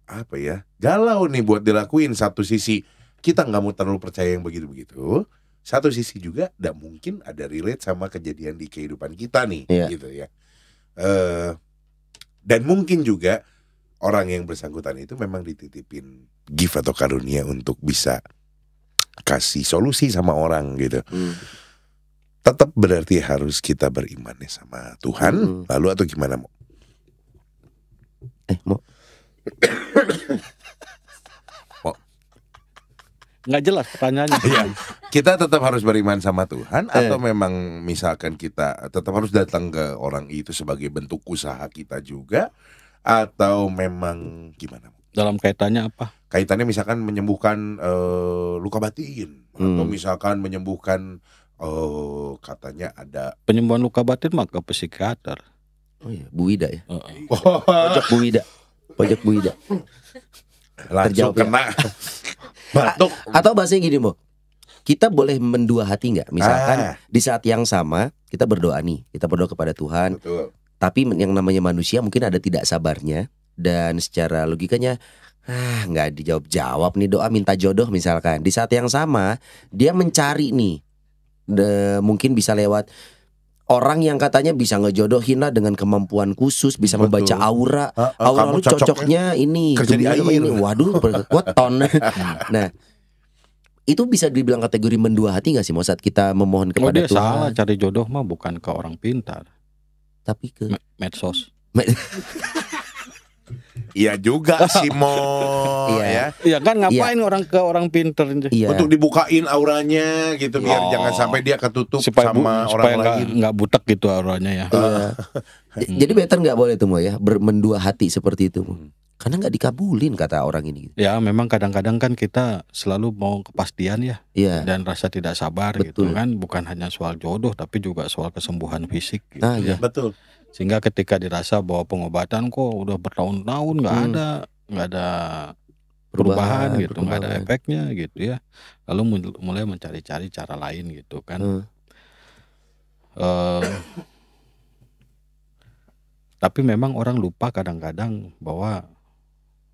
Speaker 1: apa ya, galau nih buat dilakuin. Satu sisi kita nggak mau terlalu percaya yang begitu-begitu, satu sisi juga tidak mungkin ada relate sama kejadian di kehidupan kita nih, gitu ya. Dan mungkin juga orang yang bersangkutan itu memang dititipin gift atau karunia untuk bisa kasih solusi sama orang gitu. Tetap berarti harus kita berimannya sama Tuhan, lalu atau gimana Mo?
Speaker 2: Mo?
Speaker 3: Nggak jelas pertanyaannya.
Speaker 1: Iya. Kita tetap harus beriman sama Tuhan atau memang misalkan kita tetap harus datang ke orang itu sebagai bentuk usaha kita juga, atau memang gimana?
Speaker 3: Dalam kaitannya apa?
Speaker 1: Kaitannya misalkan menyembuhkan luka batin, atau misalkan menyembuhkan katanya ada
Speaker 3: penyembuhan luka batin mah ke psikiater.
Speaker 2: Oh iya, Bu Ida ya. Pojok Bu Ida. Pojok Bu Ida.
Speaker 1: Langsung kena batuk.
Speaker 2: Atau bahasanya gini, Mo. Kita boleh mendua hati nggak? Misalkan di saat yang sama kita berdoa nih, kita berdoa kepada Tuhan.
Speaker 1: Betul.
Speaker 2: Tapi yang namanya manusia mungkin ada tidak sabarnya, dan secara logikanya nggak dijawab-jawab nih doa minta jodoh misalkan. Di saat yang sama dia mencari nih, mungkin bisa lewat orang yang katanya bisa ngejodohin lah dengan kemampuan khusus, bisa membaca aura. Aura lu cocoknya ini,
Speaker 1: kerja di air.
Speaker 2: Ini. Waduh, weton. Nah, itu bisa dibilang kategori mendua hati nggak sih, mau saat kita memohon kepada Tuhan?
Speaker 3: Salah cari jodoh mah bukan ke orang pintar,
Speaker 2: tapi ke
Speaker 3: medsos.
Speaker 1: Iya juga sih Mo.
Speaker 2: Iya.
Speaker 3: Iya kan ngapain orang ke orang pinter?
Speaker 2: Iya.
Speaker 1: Untuk dibukain auranya gitu biar jangan sampai dia ketutup sama orang lain.
Speaker 3: Nggak butek gitu auranya ya.
Speaker 2: Jadi better nggak boleh tuh Mo ya, mendua hati seperti itu Mo. Karena nggak dikabulin kata orang ini.
Speaker 3: Ya memang kadang-kadang kan kita selalu mau kepastian ya.
Speaker 2: Iya.
Speaker 3: Dan rasa tidak sabar.
Speaker 2: Betul.
Speaker 3: Gitu kan, bukan hanya soal jodoh tapi juga soal kesembuhan fisik gitu.
Speaker 2: Iya.
Speaker 1: Betul.
Speaker 3: Sehingga ketika dirasa bahwa pengobatan kok udah bertahun-tahun nggak ada perubahan gitu, nggak ada efeknya gitu ya. Lalu mulai mencari-cari cara lain gitu kan. Tapi memang orang lupa kadang-kadang bahwa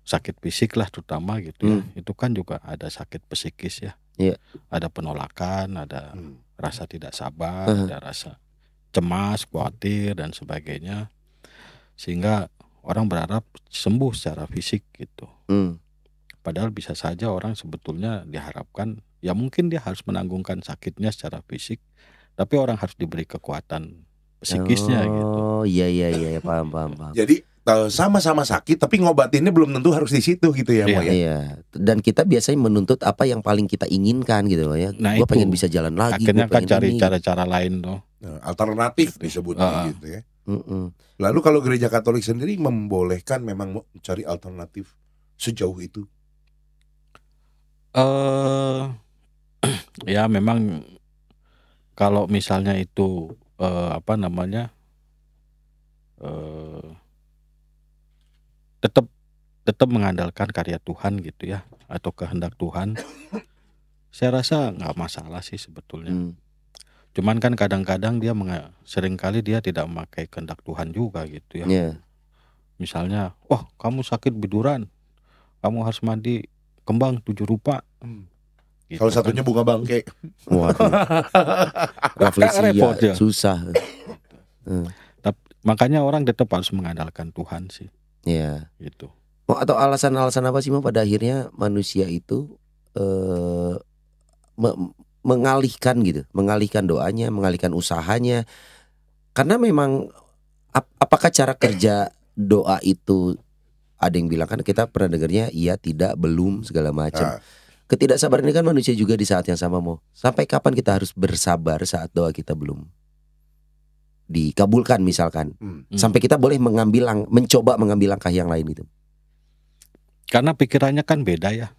Speaker 3: sakit fisik lah terutama gitu ya. Itu kan juga ada sakit psikis ya.
Speaker 2: Iya.
Speaker 3: Ada penolakan, ada rasa tidak sabar, ada rasa cemas, khawatir dan sebagainya, sehingga orang berharap sembuh secara fisik gitu. Padahal bisa saja orang sebetulnya diharapkan ya mungkin dia harus menanggungkan sakitnya secara fisik, tapi orang harus diberi kekuatan psikisnya gitu.
Speaker 2: Oh iya paham.
Speaker 1: Jadi sama-sama sakit tapi ngobatinnya belum tentu harus di situ gitu ya Mo ya.
Speaker 2: Iya. Dan kita biasanya menuntut apa yang paling kita inginkan gitu ya.
Speaker 3: Nah,
Speaker 2: gue pengen bisa jalan lagi.
Speaker 3: Akhirnya kan cari cara-cara lain tuh.
Speaker 1: Alternatif disebutnya gitu ya. Lalu kalau gereja Katolik sendiri membolehkan memang mencari alternatif sejauh itu?
Speaker 3: Ya memang kalau misalnya itu tetap mengandalkan karya Tuhan gitu ya, atau kehendak Tuhan, saya rasa nggak masalah sih sebetulnya. Cuman kan kadang-kadang dia seringkali dia tidak memakai kehendak Tuhan juga gitu ya. Misalnya, kamu sakit biduran, kamu harus mandi kembang 7 rupa.
Speaker 1: Gitu salah satunya bunga bangke.
Speaker 2: Waduh. Refleksi ya, susah.
Speaker 3: Makanya orang tetap harus mengandalkan Tuhan sih.
Speaker 2: Iya.
Speaker 3: Gitu.
Speaker 2: Atau alasan-alasan apa sih Mo pada akhirnya manusia itu mengalihkan doanya, mengalihkan usahanya? Karena memang apakah cara kerja doa itu, ada yang bilang kan kita pernah dengarnya iya, tidak, belum, segala macam. Ketidaksabaran ini kan manusia juga di saat yang sama Mo. Sampai kapan kita harus bersabar saat doa kita belum dikabulkan misalkan? Sampai kita boleh mencoba mengambil langkah yang lain itu.
Speaker 3: Karena pikirannya kan beda ya.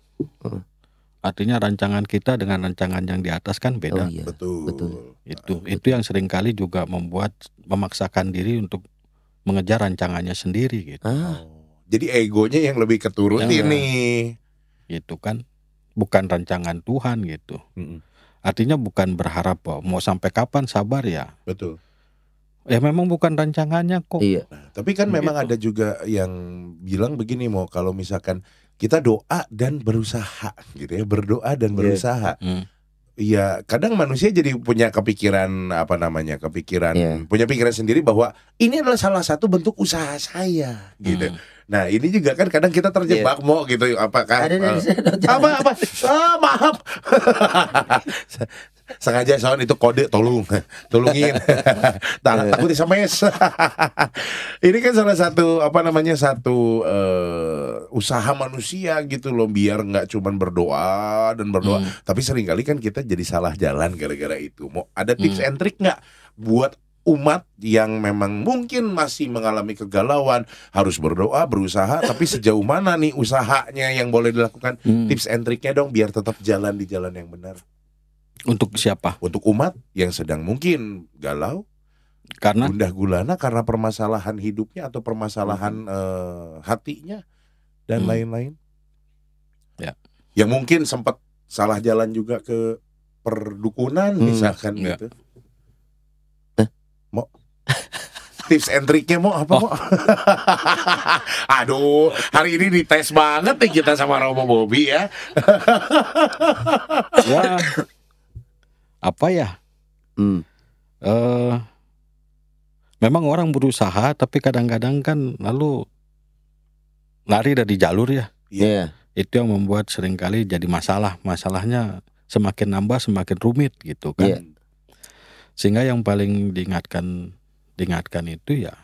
Speaker 3: Artinya rancangan kita dengan rancangan yang di atas kan beda.
Speaker 2: Oh, iya. Betul.
Speaker 3: Itu yang seringkali juga memaksakan diri untuk mengejar rancangannya sendiri gitu.
Speaker 1: Jadi egonya yang lebih keturutin nih.
Speaker 3: Gitu kan. Bukan rancangan Tuhan gitu. Artinya bukan berharap mau sampai kapan sabar ya.
Speaker 1: Betul.
Speaker 3: Ya memang bukan rancangannya kok.
Speaker 2: Iya.
Speaker 1: Tapi kan memang ada juga yang bilang begini Mo, kalau misalkan kita doa dan berusaha gitu ya, berdoa dan berusaha. Ya kadang manusia jadi punya kepikiran punya pikiran sendiri bahwa ini adalah salah satu bentuk usaha saya gitu. Nah ini juga kan kadang kita terjebak Mo gitu. Apakah apa? Maaf. Sengaja soal itu kode tolongin. Takut SMS. Ini kan salah satu usaha manusia gitu loh, biar nggak cuman berdoa, tapi seringkali kan kita jadi salah jalan gara-gara itu. Mau ada tips and trick nggak buat umat yang memang mungkin masih mengalami kegalauan, harus berdoa, berusaha, tapi sejauh mana nih usahanya yang boleh dilakukan? Tips and tricknya dong biar tetap jalan di jalan yang benar.
Speaker 3: Untuk siapa?
Speaker 1: Untuk umat yang sedang mungkin galau,
Speaker 3: Karena
Speaker 1: gundah gulana karena permasalahan hidupnya atau permasalahan hatinya dan lain-lain.
Speaker 3: Ya.
Speaker 1: Yang mungkin sempat salah jalan juga ke perdukunan misalkan gitu. Mau tips and triknya mau apa mau? Aduh, hari ini dites banget nih kita sama Romo Bobby ya.
Speaker 3: Ya, apa ya? Memang orang berusaha, tapi kadang-kadang kan lalu lari dari jalur ya.
Speaker 2: Iya.
Speaker 3: Itu yang membuat seringkali jadi masalah. Masalahnya semakin nambah semakin rumit gitu kan.
Speaker 2: Yeah.
Speaker 3: Sehingga yang paling diingatkan itu ya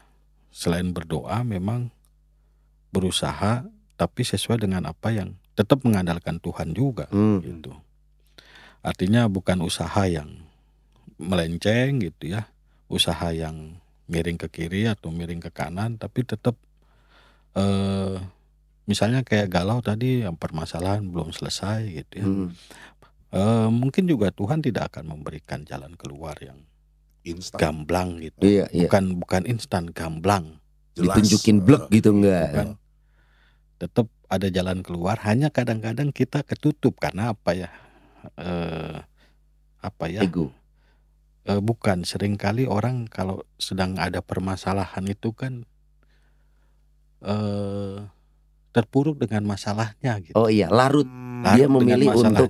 Speaker 3: selain berdoa memang berusaha, tapi sesuai dengan apa yang tetap mengandalkan Tuhan juga gitu. Artinya bukan usaha yang melenceng gitu ya, usaha yang miring ke kiri atau miring ke kanan, tapi tetap misalnya kayak galau tadi yang permasalahan belum selesai gitu ya. Mungkin juga Tuhan tidak akan memberikan jalan keluar yang
Speaker 1: instan,
Speaker 3: gamblang gitu.
Speaker 2: Iya.
Speaker 3: Bukan instan, gamblang.
Speaker 2: Jelas. Ditunjukin blek gitu enggak.
Speaker 3: Bukan. Tetap ada jalan keluar, hanya kadang-kadang kita ketutup karena apa ya?
Speaker 2: Ego.
Speaker 3: Bukan, seringkali orang kalau sedang ada permasalahan itu kan terpuruk dengan masalahnya gitu.
Speaker 2: Oh iya, larut. Dia memilih untuk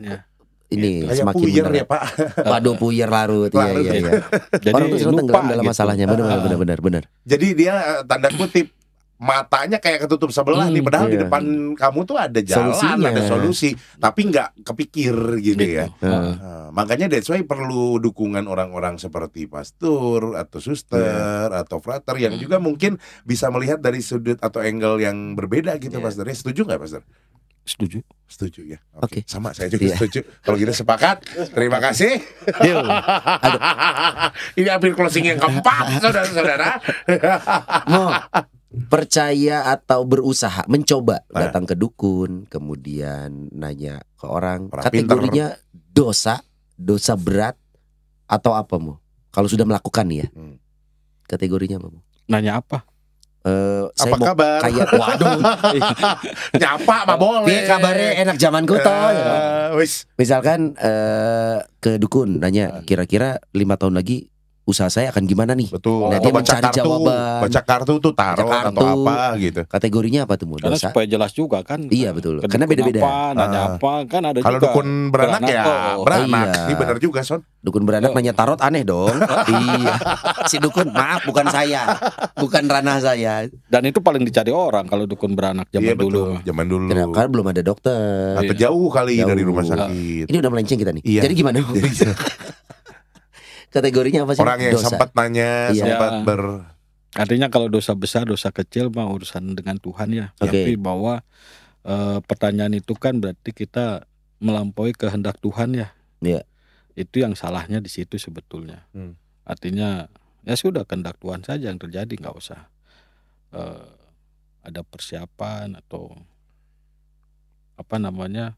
Speaker 2: ini
Speaker 1: kayak
Speaker 2: semakin
Speaker 1: puyer
Speaker 2: benar
Speaker 1: ya Pak.
Speaker 2: Waduh, puyer larut. Iya.
Speaker 3: Jadi
Speaker 2: Orang tuh selalu tenggelam dalam
Speaker 3: gitu.
Speaker 2: masalahnya. Benar.
Speaker 1: Jadi dia tanda kutip matanya kayak ketutup sebelah nih, padahal di depan kamu tuh ada jalan,
Speaker 2: solusinya.
Speaker 1: ada solusi, tapi nggak kepikir gitu ya.
Speaker 3: Nah,
Speaker 1: Makanya that's why perlu dukungan orang-orang seperti pastor atau suster atau frater yang juga mungkin bisa melihat dari sudut atau angle yang berbeda gitu, Pastor. Setuju nggak, Pastor?
Speaker 3: Setuju
Speaker 1: ya.
Speaker 2: Oke.
Speaker 1: Sama saya juga setuju. Kalau gitu sepakat. Terima kasih. Ini hampir closing yang keempat, saudara-saudara.
Speaker 2: Percaya atau berusaha, mencoba datang ke dukun, kemudian nanya ke orang kategorinya dosa berat atau apa Mo? Kalau sudah melakukan ya, kategorinya apa Mo?
Speaker 3: Nanya apa?
Speaker 2: Saya
Speaker 1: apa
Speaker 2: mau
Speaker 1: kabar?
Speaker 2: Kayak waduh.
Speaker 1: Nyapa mah boleh.
Speaker 2: Piye kabare enak zamanku toh. Misalkan ke dukun nanya kira-kira 5 tahun lagi usaha saya akan gimana nih?
Speaker 1: Betul.
Speaker 2: Nah, dia mencari jawaban.
Speaker 1: Baca kartu tuh taruh atau apa gitu.
Speaker 2: Kategorinya apa tuh Mo?
Speaker 3: Karena
Speaker 2: Dosa?
Speaker 3: supaya jelas juga kan.
Speaker 2: Iya betul. Karena beda-beda.
Speaker 3: Nanya apa kan ada
Speaker 1: kalau
Speaker 3: juga.
Speaker 1: dukun beranak ya beranak.
Speaker 2: Iya.
Speaker 1: Ini benar juga Son.
Speaker 2: Dukun beranak nanya tarot aneh dong. Iya. Si dukun maaf bukan saya. Bukan ranah saya.
Speaker 3: Dan itu paling dicari orang kalau dukun beranak zaman dulu.
Speaker 1: Zaman dulu.
Speaker 2: Kenapa? Karena belum ada dokter.
Speaker 1: Atau jauh kali dari rumah sakit.
Speaker 2: Ini udah melenceng kita nih.
Speaker 1: Iya.
Speaker 2: Jadi gimana? Kategorinya apa sih?
Speaker 1: Orang yang
Speaker 2: dosa.
Speaker 1: sempat nanya, sempat
Speaker 3: Artinya kalau dosa besar, dosa kecil mah urusan dengan Tuhan ya. Tapi bahwa pertanyaan itu kan berarti kita melampaui kehendak Tuhan ya.
Speaker 2: Iya.
Speaker 3: Itu yang salahnya di situ sebetulnya. Artinya ya sudah kehendak Tuhan saja yang terjadi, nggak usah ada persiapan atau apa namanya.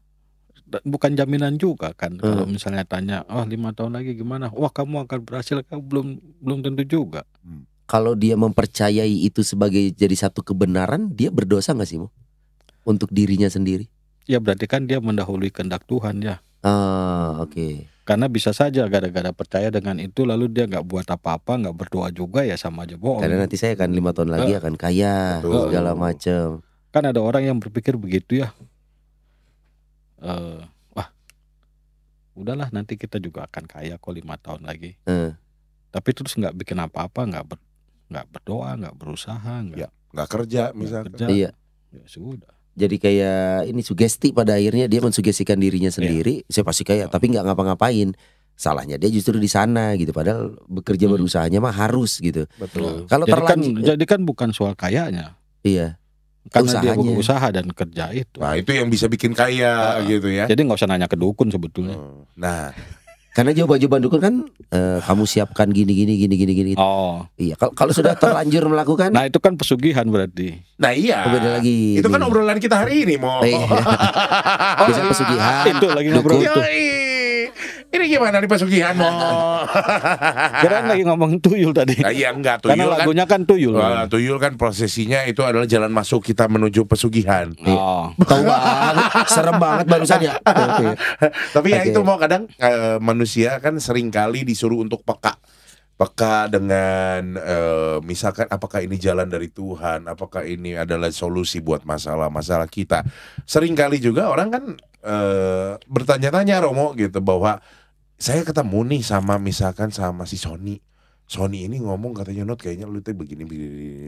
Speaker 3: Bukan jaminan juga kan. Kalau misalnya tanya, 5 tahun lagi gimana? Wah kamu akan berhasil, kamu belum tentu juga.
Speaker 2: Kalau dia mempercayai itu sebagai jadi satu kebenaran, dia berdosa nggak sih Mo? Untuk dirinya sendiri?
Speaker 3: Ya berarti kan dia mendahului kehendak Tuhan ya.
Speaker 2: Oke.
Speaker 3: Karena bisa saja gara-gara percaya dengan itu lalu dia nggak buat apa-apa, nggak berdoa juga, ya sama aja bohong.
Speaker 2: Karena nanti saya akan 5 tahun lagi akan kaya, segala macam.
Speaker 3: Kan ada orang yang berpikir begitu ya. Udahlah nanti kita juga akan kaya kok 5 tahun lagi. Tapi terus nggak bikin apa-apa, nggak berdoa, nggak berusaha,
Speaker 1: nggak kerja misalnya.
Speaker 2: Iya.
Speaker 3: Ya sudah.
Speaker 2: Jadi kayak ini sugesti, pada akhirnya dia mensugestikan dirinya sendiri, saya pasti kaya, tapi nggak ngapa-ngapain. Salahnya dia justru di sana gitu. Padahal bekerja berusahanya mah harus gitu.
Speaker 1: Betul.
Speaker 2: Kalau
Speaker 3: jadi kan bukan soal kayanya.
Speaker 2: Iya.
Speaker 3: Karena dia berusaha dan kerja itu.
Speaker 1: Nah itu yang bisa bikin kaya gitu ya.
Speaker 3: Jadi nggak usah nanya ke dukun sebetulnya.
Speaker 1: Nah,
Speaker 2: karena jawaban dukun kan kamu siapkan gini.
Speaker 3: Oh.
Speaker 2: Iya. Kalau sudah terlanjur melakukan.
Speaker 3: Nah itu kan pesugihan berarti.
Speaker 1: Nah iya.
Speaker 2: Beda lagi.
Speaker 1: Itu kan obrolan kita hari ini Mo.
Speaker 2: Bisa pesugihan.
Speaker 3: Itu lagi ngobrol itu.
Speaker 1: Ini gimana di pesugihan Mo?
Speaker 3: Kirain lagi ngomong tuyul tadi.
Speaker 1: Nah, iya enggak, tuyul.
Speaker 3: Karena lagunya kan tuyul.
Speaker 1: Tuyul kan prosesinya itu adalah jalan masuk kita menuju pesugihan.
Speaker 2: Tahu banget, serem banget barusan ya.
Speaker 1: Tapi ya itu Mo, kadang manusia kan seringkali disuruh untuk peka dengan misalkan apakah ini jalan dari Tuhan, apakah ini adalah solusi buat masalah-masalah kita. Seringkali juga orang kan bertanya-tanya Romo gitu, bahwa saya ketemu nih sama misalkan sama si Sony ini ngomong katanya, Not kayaknya lu tuh begini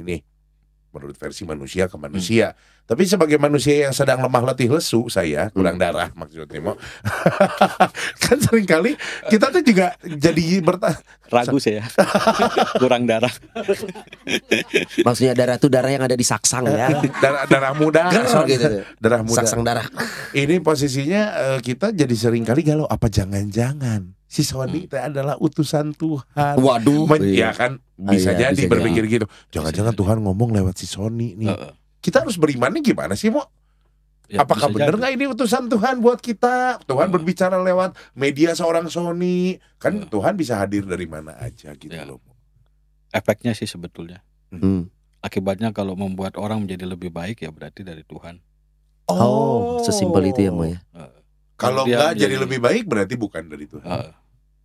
Speaker 1: nih, menurut versi manusia ke manusia. Tapi sebagai manusia yang sedang lemah letih lesu, saya kurang darah maksudnya Mo. Kan seringkali kita tuh juga jadi
Speaker 3: ragu saya. Kurang darah.
Speaker 2: Maksudnya darah tuh darah yang ada di saksang ya.
Speaker 1: Darah muda
Speaker 2: gitu.
Speaker 1: Darah muda.
Speaker 2: Saksang darah.
Speaker 1: Ini posisinya kita jadi seringkali galau, apa jangan-jangan si Sony itu adalah utusan Tuhan.
Speaker 2: Waduh.
Speaker 1: Ya kan bisa jadi berpikir gitu. Jangan-jangan Tuhan ngomong lewat si Sony nih. Kita harus berimannya gimana sih Mo? Ya, apakah benar nggak ini utusan Tuhan buat kita? Tuhan berbicara lewat media seorang Sony. Kan Tuhan bisa hadir dari mana aja gitu loh.
Speaker 3: Efeknya sih sebetulnya. Akibatnya kalau membuat orang menjadi lebih baik ya berarti dari Tuhan.
Speaker 2: Oh, sesimpel itu ya Mo ya.
Speaker 1: Kalau nggak jadi lebih baik berarti bukan dari Tuhan.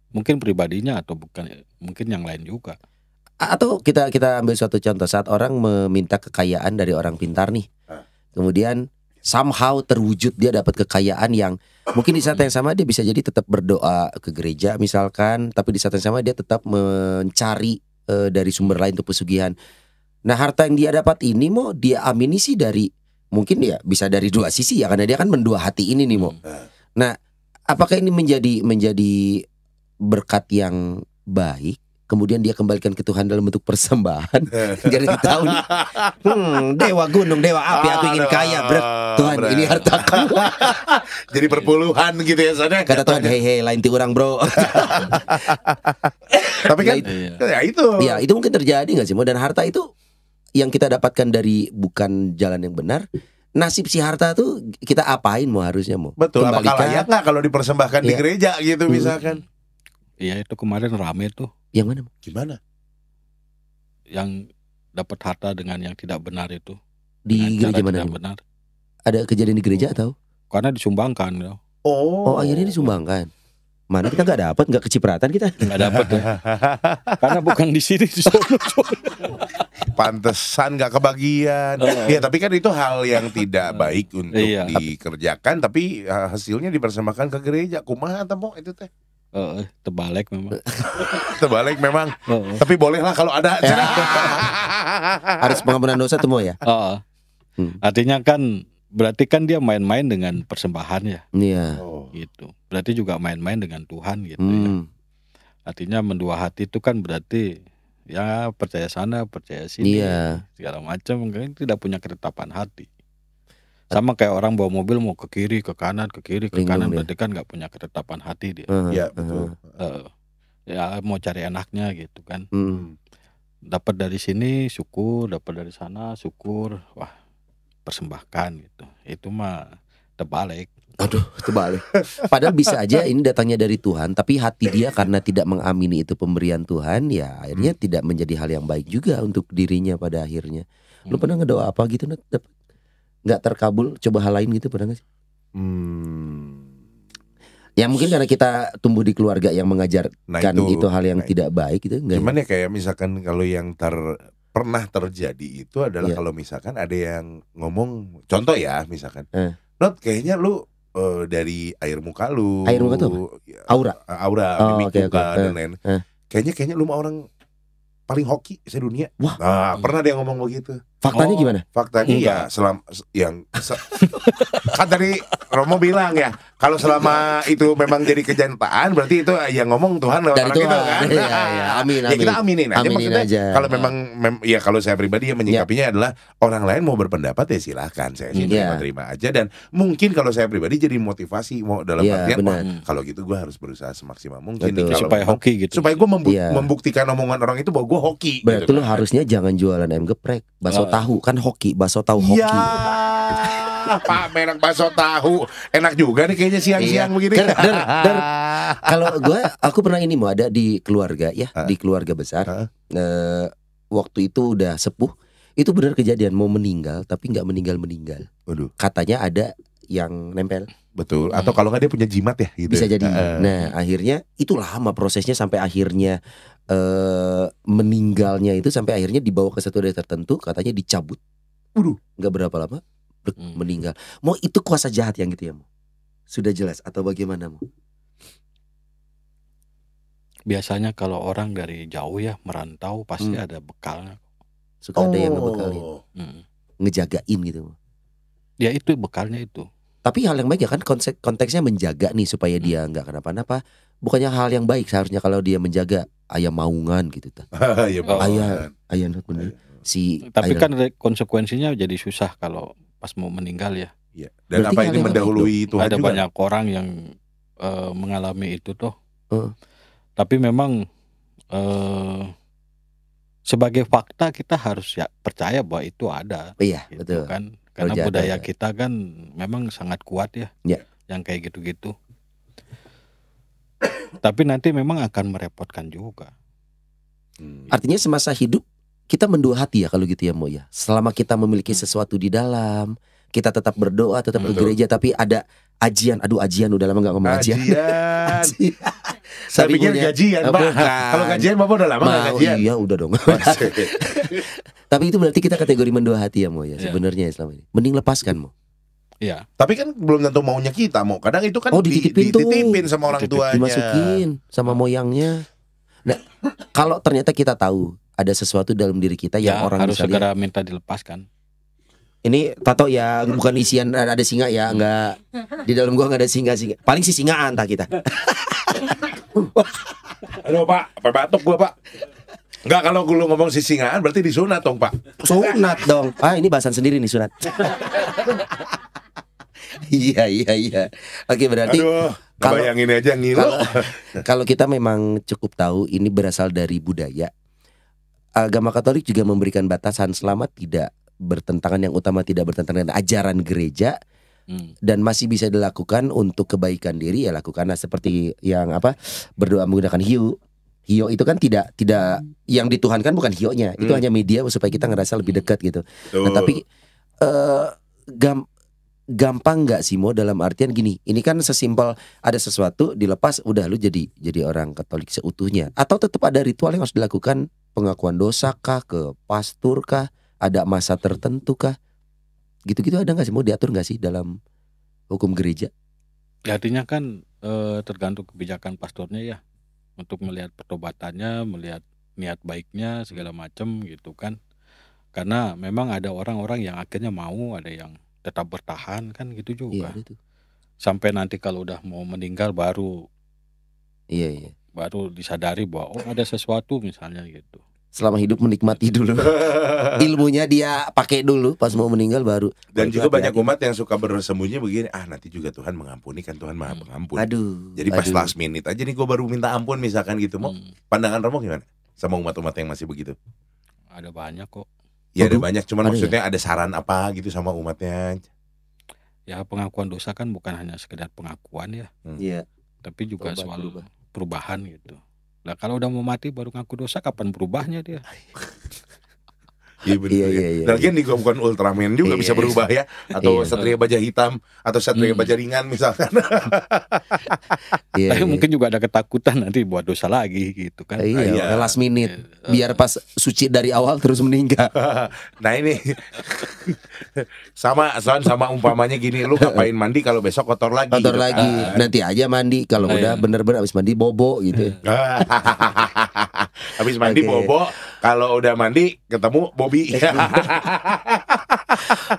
Speaker 3: Mungkin pribadinya atau bukan, mungkin yang lain juga.
Speaker 2: Atau kita ambil suatu contoh, saat orang meminta kekayaan dari orang pintar nih, kemudian somehow terwujud dia dapat kekayaan yang mungkin di saat yang sama dia bisa jadi tetap berdoa ke gereja misalkan, tapi di saat yang sama dia tetap mencari dari sumber lain untuk pesugihan. Nah harta yang dia dapat ini Mo, dia amini sih dari, mungkin dia bisa dari dua sisi ya, karena dia kan mendua hati ini nih Mo. Nah apakah ini menjadi berkat yang baik, kemudian dia kembalikan ke Tuhan dalam bentuk persembahan? Jadi tahu nih, dewa gunung, dewa api, aku ingin kaya, Tuhan ini hartaku.
Speaker 1: Jadi perpuluhan gitu ya sana.
Speaker 2: Kata Tuhan, hei lain ti orang bro.
Speaker 1: Tapi kan ya itu.
Speaker 2: Ya itu mungkin terjadi nggak sih Mo? Dan harta itu yang kita dapatkan dari bukan jalan yang benar. Nasib si harta tuh kita apain Mo harusnya Mo?
Speaker 1: Betul. Apakah layak nggak kalau dipersembahkan di gereja gitu misalkan?
Speaker 3: Iya itu kemarin rame tuh.
Speaker 2: Yang mana?
Speaker 1: Gimana?
Speaker 3: Yang dapat harta dengan yang tidak benar itu.
Speaker 2: Di gereja mana?
Speaker 3: Benar.
Speaker 2: Ada kejadian di gereja atau?
Speaker 3: Karena disumbangkan ya.
Speaker 2: Oh akhirnya disumbangkan. Mana kita nggak dapat, nggak kecipratan kita.
Speaker 3: Nggak dapat ya. Karena bukan di sini.
Speaker 1: Pantesan nggak kebagian. Ya tapi kan itu hal yang tidak baik untuk dikerjakan, tapi hasilnya dipersembahkan ke gereja. Kumaha temu itu teh?
Speaker 3: Terbalik memang.
Speaker 1: Terbalik memang. Tapi bolehlah kalau ada.
Speaker 2: Harus pengampunan dosa tuh Mo ya.
Speaker 3: Artinya kan berarti kan dia main-main dengan persembahan ya.
Speaker 2: Iya.
Speaker 3: Gitu. Berarti juga main-main dengan Tuhan gitu ya. Artinya mendua hati itu kan berarti ya percaya sana, percaya sini, segala macam, kan tidak punya ketetapan hati. Sama kayak orang bawa mobil mau ke kiri, ke kanan, ke kiri, ke kanan, berarti kan nggak punya ketetapan hati dia.
Speaker 1: Iya betul.
Speaker 3: Ya mau cari enaknya gitu kan. Dapat dari sini syukur, dapat dari sana syukur, wah persembahkan gitu. Itu mah terbalik.
Speaker 2: Aduh, terbalik. Padahal bisa aja ini datangnya dari Tuhan, tapi hati dia karena tidak mengamini itu pemberian Tuhan, ya akhirnya tidak menjadi hal yang baik juga untuk dirinya pada akhirnya. Lu pernah ngedoa apa gitu nggak terkabul, coba hal lain gitu pernah nggak sih? Ya mungkin karena kita tumbuh di keluarga yang mengajarkan itu hal yang tidak baik gitu.
Speaker 1: Cuman ya kayak misalkan kalau yang pernah terjadi itu adalah kalau misalkan ada yang ngomong, contoh ya misalkan, Not kayaknya lu dari air muka lu.
Speaker 2: Air muka tuh apa? Aura,
Speaker 1: mimik muka dan lain. Kayaknya lu mah orang paling hoki sedunia.
Speaker 2: Wah.
Speaker 1: Nah, pernah dia ngomong begitu.
Speaker 2: Faktanya gimana?
Speaker 1: Faktanya ya kan tadi Romo bilang ya, kalau selama itu memang jadi kenyataan berarti itu yang ngomong Tuhan lewat orang itu kan.
Speaker 2: Iya, amin.
Speaker 1: Ya kita aminin aja maksudnya. Kalau memang ya kalau saya pribadi yang menyikapinya adalah orang lain mau berpendapat ya silahkan, saya sih terima aja, dan mungkin kalau saya pribadi jadi motivasi mau dalam artian kalau gitu gue harus berusaha semaksimal mungkin nih,
Speaker 3: supaya hoki gitu.
Speaker 1: Supaya gue membuktikan omongan orang itu bahwa gue hoki.
Speaker 2: Berarti gitu, lu harusnya jangan jualan ayam geprek, bakso tahu kan hoki, bakso tahu hoki.
Speaker 1: Pak merek bakso tahu. Enak juga nih kayaknya siang-siang begini.
Speaker 2: Kalau aku pernah ini mau ada di keluarga ya, di keluarga besar. Waktu itu udah sepuh. Itu benar kejadian mau meninggal tapi nggak meninggal.
Speaker 1: Waduh.
Speaker 2: Katanya ada yang nempel.
Speaker 1: Betul. Atau kalau nggak dia punya jimat ya gitu.
Speaker 2: Bisa jadi. Nah akhirnya itu lama prosesnya sampai akhirnya meninggalnya itu sampai akhirnya dibawa ke satu daerah tertentu, katanya dicabut. Nggak berapa lama meninggal. Mau itu kuasa jahat yang gitu ya mau? Sudah jelas atau bagaimana mau?
Speaker 3: Biasanya kalau orang dari jauh ya merantau pasti ada bekalnya.
Speaker 2: Suka ada yang ngebekalin, ngejagain gitu.
Speaker 3: Ya itu bekalnya itu.
Speaker 2: Tapi hal yang baik ya kan, konteksnya menjaga nih supaya dia nggak kenapa-napa. Bukannya hal yang baik seharusnya kalau dia menjaga ayam maungan gitu ta. Ayam
Speaker 3: tapi kan konsekuensinya jadi susah kalau pas mau meninggal ya.
Speaker 1: Iya. Dan berarti apa ini mendahului Tuhan
Speaker 3: ada
Speaker 1: juga?
Speaker 3: Banyak orang yang mengalami itu toh. Tapi memang sebagai fakta kita harus ya percaya bahwa itu ada.
Speaker 2: Iya,
Speaker 3: gitu
Speaker 2: betul.
Speaker 3: Kan karena budaya kita kan memang sangat kuat ya. Yang kayak gitu-gitu. Tapi nanti memang akan merepotkan juga.
Speaker 2: Artinya semasa hidup kita mendua hati ya kalau gitu ya Mo ya. Selama kita memiliki sesuatu di dalam, kita tetap berdoa, tetap ke gereja, tapi ada ajian. Aduh ajian udah lama gak ngomong ajian.
Speaker 1: Saya pikir gajian Pak. Kalau gajian Bapak udah lama gak gajian.
Speaker 2: Iya udah dong. Tapi itu berarti kita kategori mendua hati ya Mo ya sebenarnya selama ini. Mending lepaskan Mo.
Speaker 3: Iya.
Speaker 1: Tapi kan belum tentu maunya kita Mo. Kadang itu kan
Speaker 2: dititipin
Speaker 1: sama orang tuanya.
Speaker 2: Dimasukin sama moyangnya. Nah, kalau ternyata kita tahu ada sesuatu dalam diri kita yang orang
Speaker 3: harus segera minta dilepaskan.
Speaker 2: Ini tato ya, bukan isian ada singa ya, enggak. Di dalam gua enggak ada singa. Paling si singaan tak kita.
Speaker 1: Aduh Pak, apa batuk gua Pak. Enggak, kalau lu ngomong si singaan berarti disunat dong Pak.
Speaker 2: Sunat dong. Ini bahasan sendiri nih sunat. Iya. Oke, berarti
Speaker 1: bayangin aja ngilu.
Speaker 2: Kalau kita memang cukup tahu ini berasal dari budaya. Agama Katolik juga memberikan batasan selama tidak bertentangan, yang utama tidak bertentangan dengan ajaran gereja, dan masih bisa dilakukan untuk kebaikan diri ya lakukanlah, seperti yang berdoa menggunakan hiu. Hiu itu kan tidak yang dituhankan bukan hionya, itu hanya media supaya kita ngerasa lebih dekat gitu. Nah, tapi gampang nggak sih Mo, dalam artian gini, ini kan sesimpel ada sesuatu dilepas udah lu jadi orang Katolik seutuhnya, atau tetap ada ritual yang harus dilakukan, pengakuan dosa kah, ke pastor kah, ada masa tertentu kah, gitu-gitu ada nggak sih Mo, diatur nggak sih dalam hukum gereja?
Speaker 3: Ya, artinya kan tergantung kebijakan pastornya ya, untuk melihat pertobatannya, melihat niat baiknya segala macam gitu kan, karena memang ada orang-orang yang akhirnya mau, ada yang tetap bertahan kan gitu juga. Iya, sampai nanti kalau udah mau meninggal baru baru disadari bahwa ada sesuatu misalnya gitu.
Speaker 2: Selama hidup menikmati dulu. Ilmunya dia pakai dulu, pas mau meninggal baru.
Speaker 1: Dan juga banyak umat yang suka bersembunyi begini, nanti juga Tuhan mengampuni, kan Tuhan Maha Pengampun. Jadi pas last minute aja nih gue baru minta ampun misalkan gitu. Mau pandangan Romo gimana sama umat-umat yang masih begitu?
Speaker 3: Ada banyak kok.
Speaker 1: Ya ada banyak, cuman maksudnya ada saran apa gitu sama umatnya?
Speaker 3: Ya pengakuan dosa kan bukan hanya sekedar pengakuan ya.
Speaker 2: Iya.
Speaker 3: Tapi juga soal perubahan gitu. Nah kalau udah mau mati baru ngaku dosa, kapan berubahnya dia?
Speaker 1: Iya. Lagian nih gue bukan Ultraman juga bisa berubah ya, atau Satria Baja Hitam atau Satria Baja Ringan misalkan.
Speaker 3: Tapi mungkin juga ada ketakutan nanti buat dosa lagi gitu kan.
Speaker 2: Last minute biar pas suci dari awal terus meninggal.
Speaker 1: Nah ini sama umpamanya gini, lu ngapain mandi kalau besok kotor lagi?
Speaker 2: Nanti aja mandi kalau udah bener-bener habis mandi bobo gitu.
Speaker 1: Habis mandi bobo, kalau udah mandi ketemu Bobby.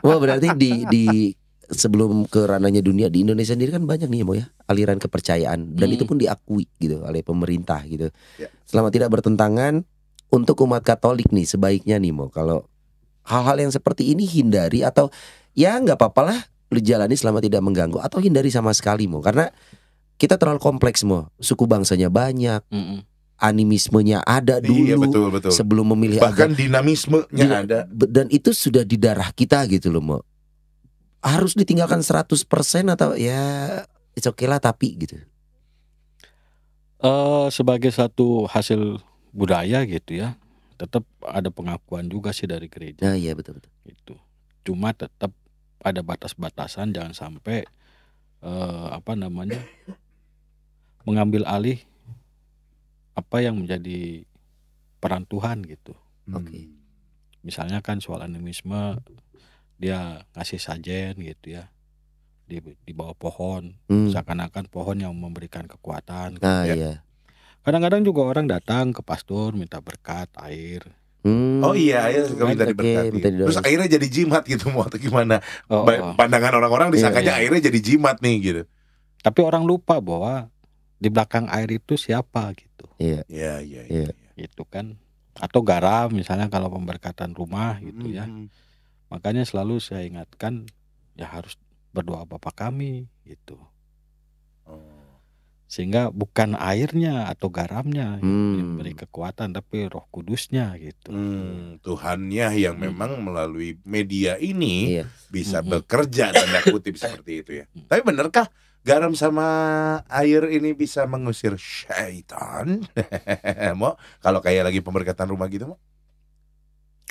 Speaker 2: Wah, berarti di sebelum ke ranahnya dunia, di Indonesia sendiri kan banyak nih Mo ya aliran kepercayaan, dan itu pun diakui gitu oleh pemerintah gitu. Selama tidak bertentangan, untuk umat Katolik nih sebaiknya nih Mo, kalau hal-hal yang seperti ini hindari, atau ya nggak apa-apa lah lu jalani selama tidak mengganggu, atau hindari sama sekali Mo, karena kita terlalu kompleks Mo, suku bangsanya banyak. Animismenya ada dulu.
Speaker 1: Iya, betul.
Speaker 2: Sebelum memilih
Speaker 1: bahkan dinamismenya ada.
Speaker 2: Dan itu sudah di darah kita gitu loh Mo. harus ditinggalkan 100% atau ya it's okay lah tapi gitu.
Speaker 3: Sebagai satu hasil budaya gitu ya, tetap ada pengakuan juga sih dari gereja.
Speaker 2: Nah, iya betul.
Speaker 3: Gitu. Cuma tetap ada batas-batasan, jangan sampai mengambil alih apa yang menjadi peran Tuhan gitu.
Speaker 2: Oke.
Speaker 3: Misalnya kan soal animisme, dia ngasih sajen gitu ya di bawah pohon, seakan-akan pohon yang memberikan kekuatan.
Speaker 2: Iya.
Speaker 3: Kadang-kadang juga orang datang ke pastor minta berkat air.
Speaker 1: Oh iya, suka minta diberkati. Terus airnya jadi jimat gitu mau atau gimana? Pandangan orang-orang disangkanya airnya jadi jimat nih gitu.
Speaker 3: Tapi orang lupa bahwa di belakang air itu siapa gitu.
Speaker 1: Iya.
Speaker 3: Gitu kan. Atau garam misalnya kalau pemberkatan rumah gitu ya. Makanya selalu saya ingatkan ya harus berdoa Bapa kami gitu. Sehingga bukan airnya atau garamnya yang memberi kekuatan, tapi Roh Kudusnya gitu.
Speaker 1: Tuhannya yang memang melalui media ini bisa bekerja tanda kutip seperti itu ya. Tapi benarkah garam sama air ini bisa mengusir syaitan? Mo, kalau kayak lagi pemberkatan rumah gitu, Mo?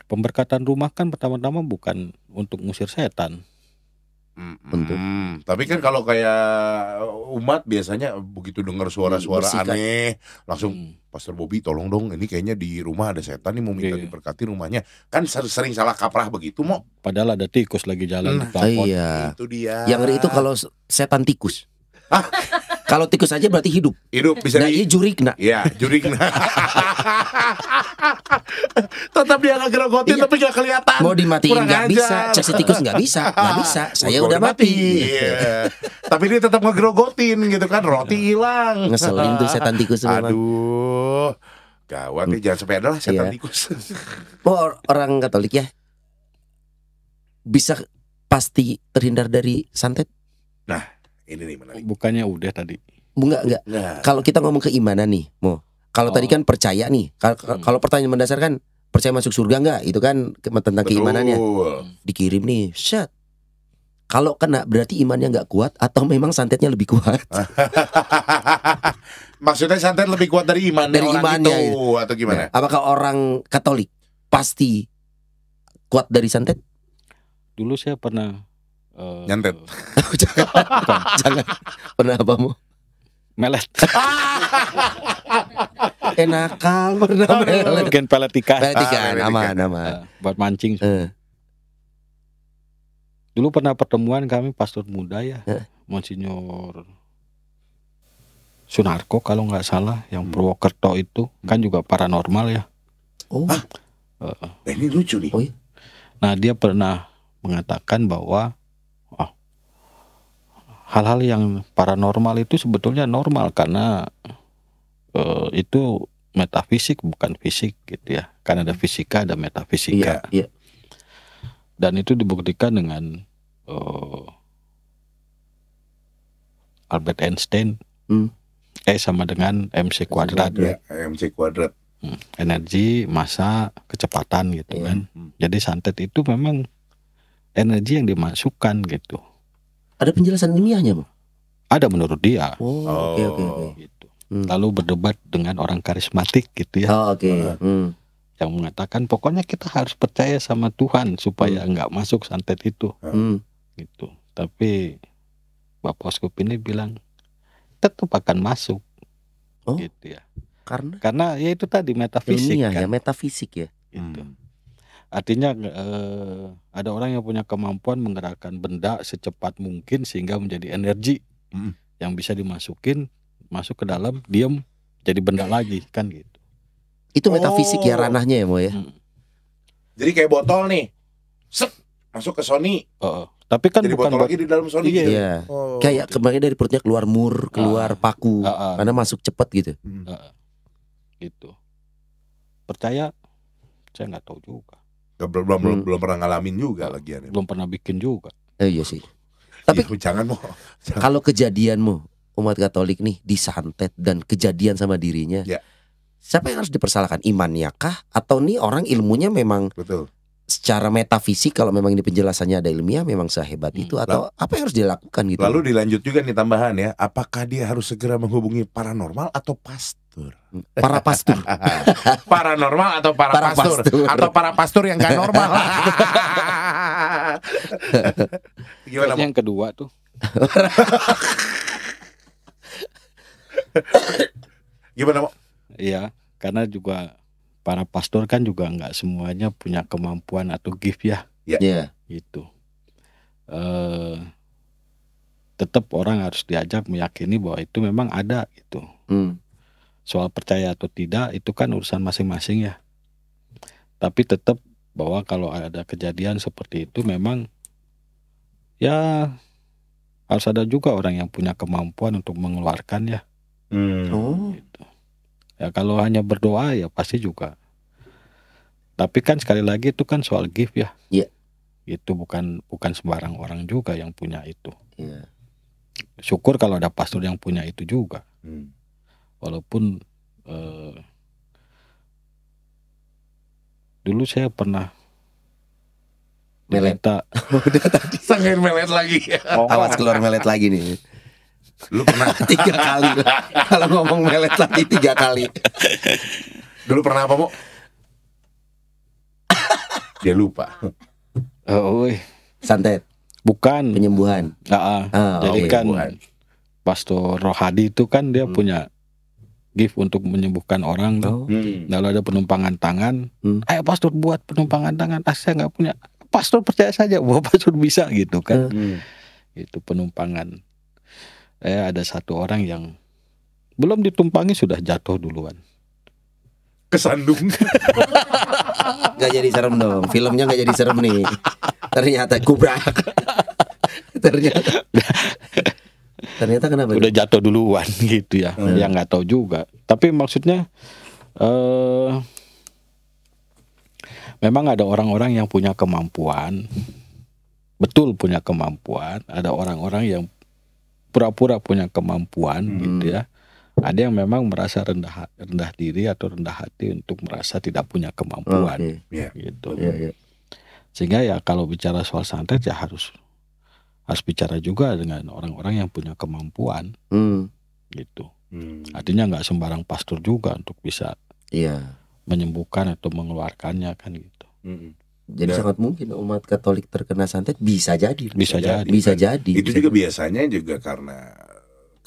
Speaker 3: Pemberkatan rumah kan pertama-tama bukan untuk ngusir setan.
Speaker 1: Tapi kan kalau kayak umat biasanya begitu dengar suara-suara aneh langsung Pastor Bobby tolong dong, ini kayaknya di rumah ada setan nih mau minta diberkati rumahnya. Kan sering salah kaprah begitu, Mo.
Speaker 3: Padahal ada tikus lagi jalan di plafon.
Speaker 2: Iya.
Speaker 1: Itu dia.
Speaker 2: Yang ngeri itu kalau setan tikus. Kalau tikus aja berarti hidup.
Speaker 1: Hidup bisa
Speaker 2: jurigna.
Speaker 1: Iya, jurigna. Tetap dia ngegerogotin tapi gak kelihatan.
Speaker 2: Mau dimatiin nggak bisa, cek si tikus nggak bisa. Saya udah mati.
Speaker 1: Iya. Tapi dia tetap ngegerogotin gitu kan, roti hilang.
Speaker 2: Ngeselin tuh setan tikus memang.
Speaker 1: Aduh, gawat nih, jangan sampai ada lah setan tikus.
Speaker 2: Orang Katolik ya bisa pasti terhindar dari santet.
Speaker 1: Nah, ini nih menarik.
Speaker 3: Bukannya udah tadi?
Speaker 2: Enggak. Nah. Kalau kita ngomong keimanan nih, Mo. Kalau tadi kan percaya nih. Kalau pertanyaan mendasar kan percaya masuk surga enggak? Itu kan tentang keimanannya. Dikirim nih, set. Kalau kena berarti imannya enggak kuat atau memang santetnya lebih kuat?
Speaker 1: Maksudnya santet lebih kuat dari imannya
Speaker 2: dari
Speaker 1: orang
Speaker 2: imannya
Speaker 1: itu atau gimana?
Speaker 2: Nah, apakah orang Katolik pasti kuat dari santet?
Speaker 3: Dulu saya pernah
Speaker 1: nyantet.
Speaker 2: Jangan. Pernah apa, Mo?
Speaker 3: Melet.
Speaker 2: Nakal pernah melet.
Speaker 3: Bikin pelet ikan.
Speaker 2: Aman.
Speaker 3: Buat mancing. Dulu pernah pertemuan kami pastor muda ya, Monsinyur Sunarko kalau nggak salah, yang Purwokerto itu kan juga paranormal ya.
Speaker 1: Ini lucu nih.
Speaker 3: Nah, dia pernah mengatakan bahwa hal-hal yang paranormal itu sebetulnya normal karena itu metafisik bukan fisik gitu ya. Kan ada fisika, ada metafisika.
Speaker 2: Iya.
Speaker 3: Dan itu dibuktikan dengan Albert Einstein. Sama dengan MC kuadrat.
Speaker 1: Ya, MC kuadrat.
Speaker 3: Energi, massa, kecepatan gitu kan. Jadi santet itu memang energi yang dimasukkan gitu.
Speaker 2: Ada penjelasan ilmiahnya, Bang?
Speaker 3: Ada menurut dia.
Speaker 2: Oke.
Speaker 3: Gitu. Lalu berdebat dengan orang karismatik gitu ya. Yang mengatakan pokoknya kita harus percaya sama Tuhan supaya nggak masuk santet itu. Gitu. Tapi Bapak Uskup ini bilang tetap akan masuk. Gitu ya. Karena ya itu tadi metafisik
Speaker 2: ilmiah
Speaker 3: kan.
Speaker 2: Ya, metafisik ya.
Speaker 3: Gitu. Artinya ada orang yang punya kemampuan menggerakkan benda secepat mungkin sehingga menjadi energi yang bisa dimasukin masuk ke dalam, diam jadi benda lagi kan gitu.
Speaker 2: Itu metafisik ya ranahnya ya, Mo ya.
Speaker 1: Jadi kayak botol nih, masuk ke Sony.
Speaker 3: Tapi kan
Speaker 1: jadi
Speaker 3: bukan
Speaker 1: botol lagi di dalam Sony.
Speaker 2: Iya. Kayak kemarin dari perutnya keluar mur, keluar paku, karena masuk cepat gitu.
Speaker 3: Gitu. Percaya? Saya nggak tahu juga.
Speaker 1: Belum pernah ngalamin juga lagian.
Speaker 3: Belum pernah bikin juga.
Speaker 2: Iya sih. Tapi
Speaker 1: jangan, Mo.
Speaker 2: Kalau kejadian, Mo, umat Katolik nih disantet dan kejadian sama dirinya.
Speaker 1: Ya.
Speaker 2: Siapa yang harus dipersalahkan? Imannya kah? Atau nih orang ilmunya memang secara metafisik kalau memang ini penjelasannya ada ilmiah memang sehebat itu atau apa yang harus dilakukan gitu.
Speaker 1: Lalu dilanjut juga nih tambahan ya, apakah dia harus segera menghubungi paranormal atau pastor?
Speaker 2: Para pastor.
Speaker 1: Paranormal atau para pastor? Atau para pastor yang gak normal. Gimana?
Speaker 3: Yang kedua tuh.
Speaker 1: Gimana, Mo?
Speaker 3: Iya, karena juga para pastor kan juga nggak semuanya punya kemampuan atau gift ya.
Speaker 2: Iya.
Speaker 3: Gitu. Tetap orang harus diajak meyakini bahwa itu memang ada gitu. Soal percaya atau tidak itu kan urusan masing-masing ya. Tapi tetap bahwa kalau ada kejadian seperti itu memang ya harus ada juga orang yang punya kemampuan untuk mengeluarkan ya. Gitu. Ya kalau hanya berdoa ya pasti juga. Tapi kan sekali lagi itu kan soal gift ya.
Speaker 2: Iya.
Speaker 3: Itu bukan sembarang orang juga yang punya itu.
Speaker 2: Iya.
Speaker 3: Syukur kalau ada pastor yang punya itu juga. Walaupun dulu saya pernah
Speaker 2: melet.
Speaker 1: Sangat melet lagi.
Speaker 2: Awas keluar melet lagi nih.
Speaker 1: Lu pernah
Speaker 2: 3 kali. Kalau ngomong melet lagi 3 kali.
Speaker 1: Dulu pernah apa, Mo? Dia lupa.
Speaker 2: Santet.
Speaker 3: Bukan
Speaker 2: penyembuhan.
Speaker 3: Jadi kan Pastor Rohadi itu kan dia punya gift untuk menyembuhkan orang. Lalu ada penumpangan tangan. Ayo pastor buat penumpangan tangan. Saya nggak punya. Pastor percaya saja bahwa pastor bisa gitu kan. Itu penumpangan. Ada satu orang yang belum ditumpangi sudah jatuh duluan.
Speaker 1: Kesandung.
Speaker 2: Gak jadi serem dong. Filmnya gak jadi serem nih. Ternyata kubrak. Ternyata kenapa?
Speaker 3: Udah jatuh duluan gitu ya. Yang nggak tahu juga. Tapi maksudnya memang ada orang-orang yang punya kemampuan. Betul punya kemampuan. Ada orang-orang yang pura-pura punya kemampuan gitu ya. Ada yang memang merasa rendah diri atau rendah hati untuk merasa tidak punya kemampuan gitu. Sehingga ya kalau bicara soal santet ya harus bicara juga dengan orang-orang yang punya kemampuan gitu. Artinya nggak sembarang pastor juga untuk bisa menyembuhkan atau mengeluarkannya kan gitu.
Speaker 2: Jadi sangat mungkin umat Katolik terkena santet bisa jadi.
Speaker 3: Bisa jadi.
Speaker 1: Itu juga biasanya juga karena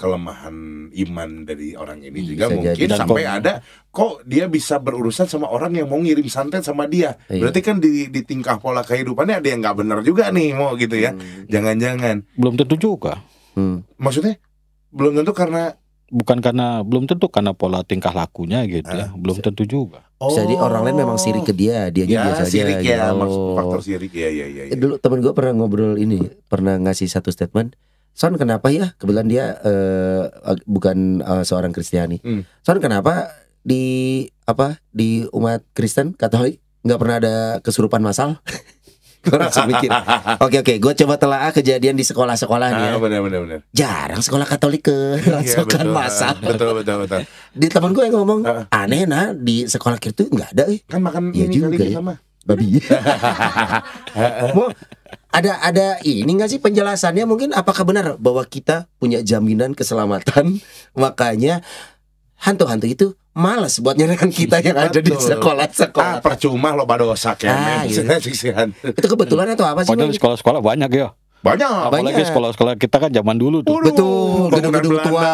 Speaker 1: kelemahan iman dari orang ini juga mungkin sampai ada kok dia bisa berurusan sama orang yang mau ngirim santet sama dia. Berarti kan di tingkah pola kehidupannya ada yang nggak benar juga nih mau gitu ya. Jangan-jangan.
Speaker 3: Belum tentu juga.
Speaker 1: Maksudnya belum tentu karena
Speaker 3: belum tentu karena pola tingkah lakunya gitu ya. Belum tentu juga.
Speaker 2: Jadi orang lain memang sirik ke dia, dianya biasa aja.
Speaker 1: Sirik ya, faktor sirik ya.
Speaker 2: Dulu temen gue pernah ngobrol pernah ngasih satu statement. Son kenapa ya? Kebetulan dia bukan seorang Kristiani. Son kenapa di umat Kristen Katolik nggak pernah ada kesurupan massal? Gue langsung mikir, oke, gue coba telaah kejadian di sekolah-sekolah nih ya.
Speaker 1: Benar.
Speaker 2: Jarang sekolah Katolik kesurupan massal.
Speaker 1: Betul.
Speaker 2: Di teman gue yang ngomong, aneh di sekolah itu nggak ada.
Speaker 1: Kan makan
Speaker 2: ya
Speaker 1: ini
Speaker 2: juga
Speaker 1: kali
Speaker 2: ya.
Speaker 1: sama
Speaker 2: babi. Ada ini nggak sih penjelasannya mungkin apakah benar bahwa kita punya jaminan keselamatan makanya hantu-hantu itu malas buat nyerang kita yang ada di sekolah-sekolah.
Speaker 1: Percuma lo pada osak ya.
Speaker 2: Itu kebetulan atau apa sih?
Speaker 3: Padahal sekolah-sekolah banyak ya. Apalagi sekolah-sekolah kita kan zaman dulu tuh.
Speaker 2: Betul, gedung-gedung tua.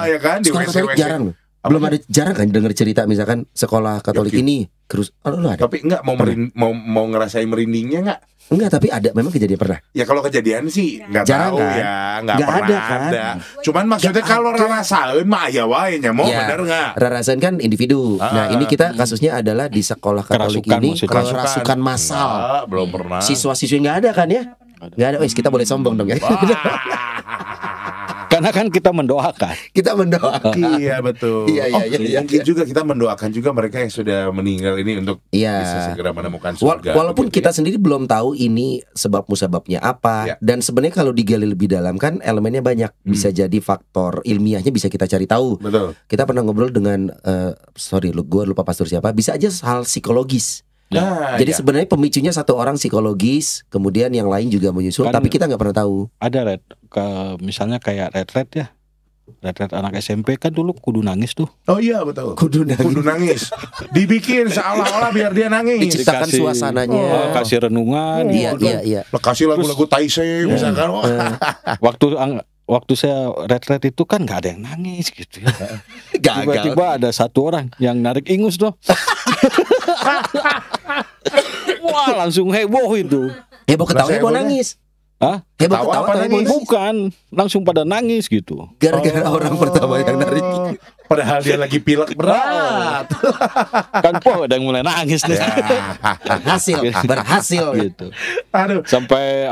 Speaker 1: Ya kan, di
Speaker 2: sekolah jarang. Belum ada jarang kan dengar cerita misalkan sekolah Katolik ini ada.
Speaker 1: Tapi enggak mau ngerasain merindingnya enggak?
Speaker 2: Enggak, tapi ada memang kejadian pernah.
Speaker 1: Ya kalau kejadian sih enggak tahu
Speaker 2: kan?
Speaker 1: Ya, enggak pernah
Speaker 2: ada kan.
Speaker 1: Cuman maksudnya kalau rarasaeun mah aya wae nya mau bener enggak?
Speaker 2: Rarasaeun kan individu. Nah, ini kita kasusnya adalah di sekolah Katolik ini kerasukan massal.
Speaker 1: Belum pernah.
Speaker 2: Siswa-siswi enggak ada kan ya? Enggak ada. Kita boleh sombong dong ya.
Speaker 3: Karena kan kita mendoakan.
Speaker 1: Iya betul.
Speaker 2: Iya.
Speaker 1: Mungkin juga kita mendoakan juga mereka yang sudah meninggal ini untuk bisa segera menemukan surga.
Speaker 2: Walaupun kita sendiri belum tahu ini sebab musababnya apa. Dan sebenarnya kalau digali lebih dalam kan elemennya banyak. Bisa jadi faktor ilmiahnya bisa kita cari tahu.
Speaker 1: Betul.
Speaker 2: Kita pernah ngobrol dengan gue lupa pastor siapa. Bisa aja hal psikologis. Jadi sebenarnya pemicunya satu orang psikologis, kemudian yang lain juga menyusul, kan, tapi kita nggak pernah tahu.
Speaker 3: Ada misalnya kayak red ya. Red anak SMP kan dulu kudu nangis tuh.
Speaker 1: Oh iya betul.
Speaker 2: Kudu nangis.
Speaker 1: Dibikin seolah-olah biar dia nangis.
Speaker 2: Diciptakan suasananya.
Speaker 3: Kasih renungan.
Speaker 2: Iya.
Speaker 1: Kasih lagu-lagu Taisei misalkan.
Speaker 3: Waktu saya red itu kan nggak ada yang nangis gitu ya. Tiba-tiba ada satu orang yang narik ingus tuh. Wah langsung heboh itu.
Speaker 2: Heboh ketawa, heboh nangis.
Speaker 3: Hah?
Speaker 2: Heboh ketawa nangis?
Speaker 3: Bukan, langsung pada nangis gitu.
Speaker 2: Gara-gara orang pertama yang narik.
Speaker 1: Padahal dia lagi pilek berat.
Speaker 3: Kan ada yang mulai nangis nih.
Speaker 2: Berhasil
Speaker 3: gitu. Aduh. Sampai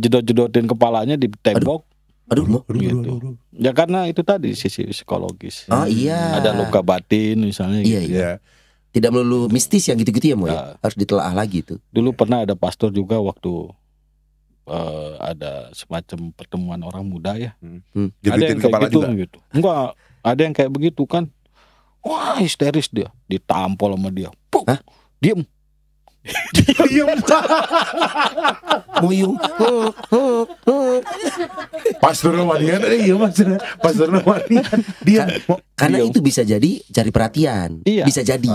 Speaker 3: jedot-jedotin kepalanya di tembok.
Speaker 2: Aduh.
Speaker 3: Gitu. Ya karena itu tadi sisi psikologis.
Speaker 2: Oh iya.
Speaker 3: Ada luka batin misalnya gitu.
Speaker 2: Iya. Tidak melulu mistis yang gitu-gitu ya, Mo ya. Harus ditelaah lagi tuh.
Speaker 3: Dulu pernah ada pastor juga waktu ada semacam pertemuan orang muda ya. Ada yang kayak gitu. Enggak, ada yang kayak begitu kan. Wah, histeris dia, ditampol sama dia.
Speaker 2: Hah?
Speaker 3: Diem.
Speaker 2: Muyung.
Speaker 1: Pastor Romanian Pastor Romanian dia.
Speaker 2: Karena itu bisa jadi cari perhatian.
Speaker 3: Iya.
Speaker 2: Bisa jadi.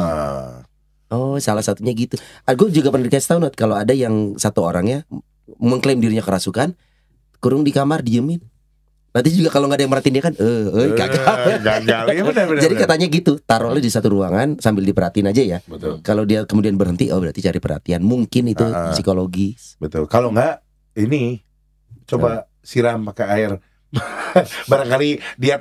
Speaker 2: Oh, salah satunya gitu. Gue juga pernah dikasih tahu kalau ada yang satu orangnya mengklaim dirinya kerasukan, kurung di kamar diemin. Nanti juga kalau nggak ada yang merhatiin dia kan, gagal. Ya, benar. Jadi katanya gitu, taruhlah di satu ruangan sambil diperhatiin aja ya.
Speaker 1: Betul.
Speaker 2: Kalau dia kemudian berhenti, oh berarti cari perhatian. Mungkin itu psikologis.
Speaker 1: Betul. Kalau nggak, ini coba siram pakai air. Barangkali dia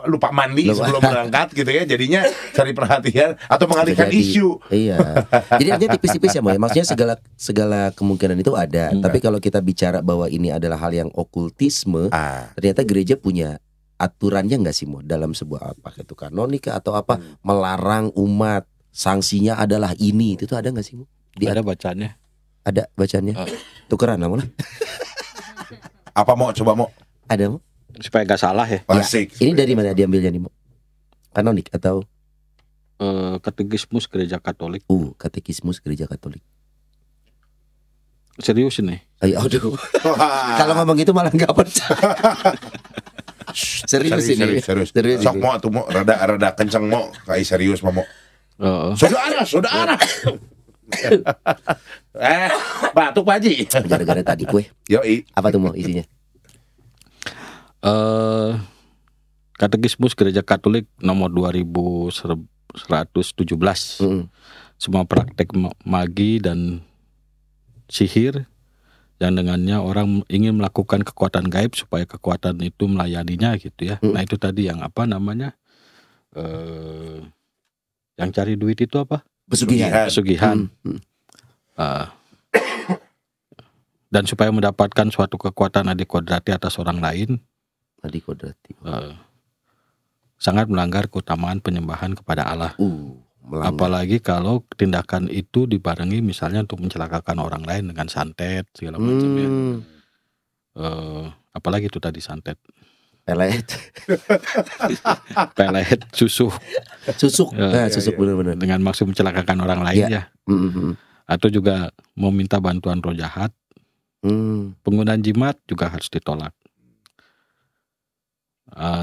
Speaker 1: lupa mandi sebelum berangkat gitu ya, jadinya cari perhatian atau mengalihkan isu.
Speaker 2: Iya. Jadi artinya tipis-tipis ya, Mo. Maksudnya segala kemungkinan itu ada. Tapi kalau kita bicara bahwa ini adalah hal yang okultisme, ternyata gereja punya aturannya nggak sih, Mo? Dalam sebuah itu kanonik atau apa melarang umat, sanksinya adalah ini, itu tuh ada nggak sih, Mo?
Speaker 3: Ada bacanya.
Speaker 2: Ada bacanya. Tukeran lah, Mo.
Speaker 1: Apa mau coba mau?
Speaker 2: Ada, Mo?
Speaker 3: Supaya gak salah ya.
Speaker 2: Ini dari mana diambilnya nih, Mo? Kanonik atau
Speaker 3: Katekismus Gereja Katolik.
Speaker 2: Katekismus Gereja Katolik.
Speaker 3: Serius ini.
Speaker 2: Aduh. Kalau ngomong gitu malah nggak percaya. Serius ini.
Speaker 1: Serius. Sok mau tuh mau rada kenceng mau kayak serius mau. Saudara. Batuk Pak Haji.
Speaker 2: Gara-gara tadi kue.
Speaker 1: Yoi.
Speaker 2: Apa tuh, Mo, isinya?
Speaker 3: Katekismus Gereja Katolik nomor 2117. Semua praktek magi dan sihir yang dengannya orang ingin melakukan kekuatan gaib supaya kekuatan itu melayaninya gitu ya. Nah itu tadi yang yang cari duit itu apa? Pesugihan. Dan supaya mendapatkan suatu kekuatan adikodrati atas orang lain, sangat melanggar keutamaan penyembahan kepada Allah. Apalagi kalau tindakan itu dibarengi misalnya untuk mencelakakan orang lain dengan santet segala macam ya. Apalagi itu tadi santet.
Speaker 2: Pelet,
Speaker 3: susuk
Speaker 2: benar-benar.
Speaker 3: Dengan maksud mencelakakan orang lain ya. Atau juga meminta bantuan roh jahat. Penggunaan jimat juga harus ditolak.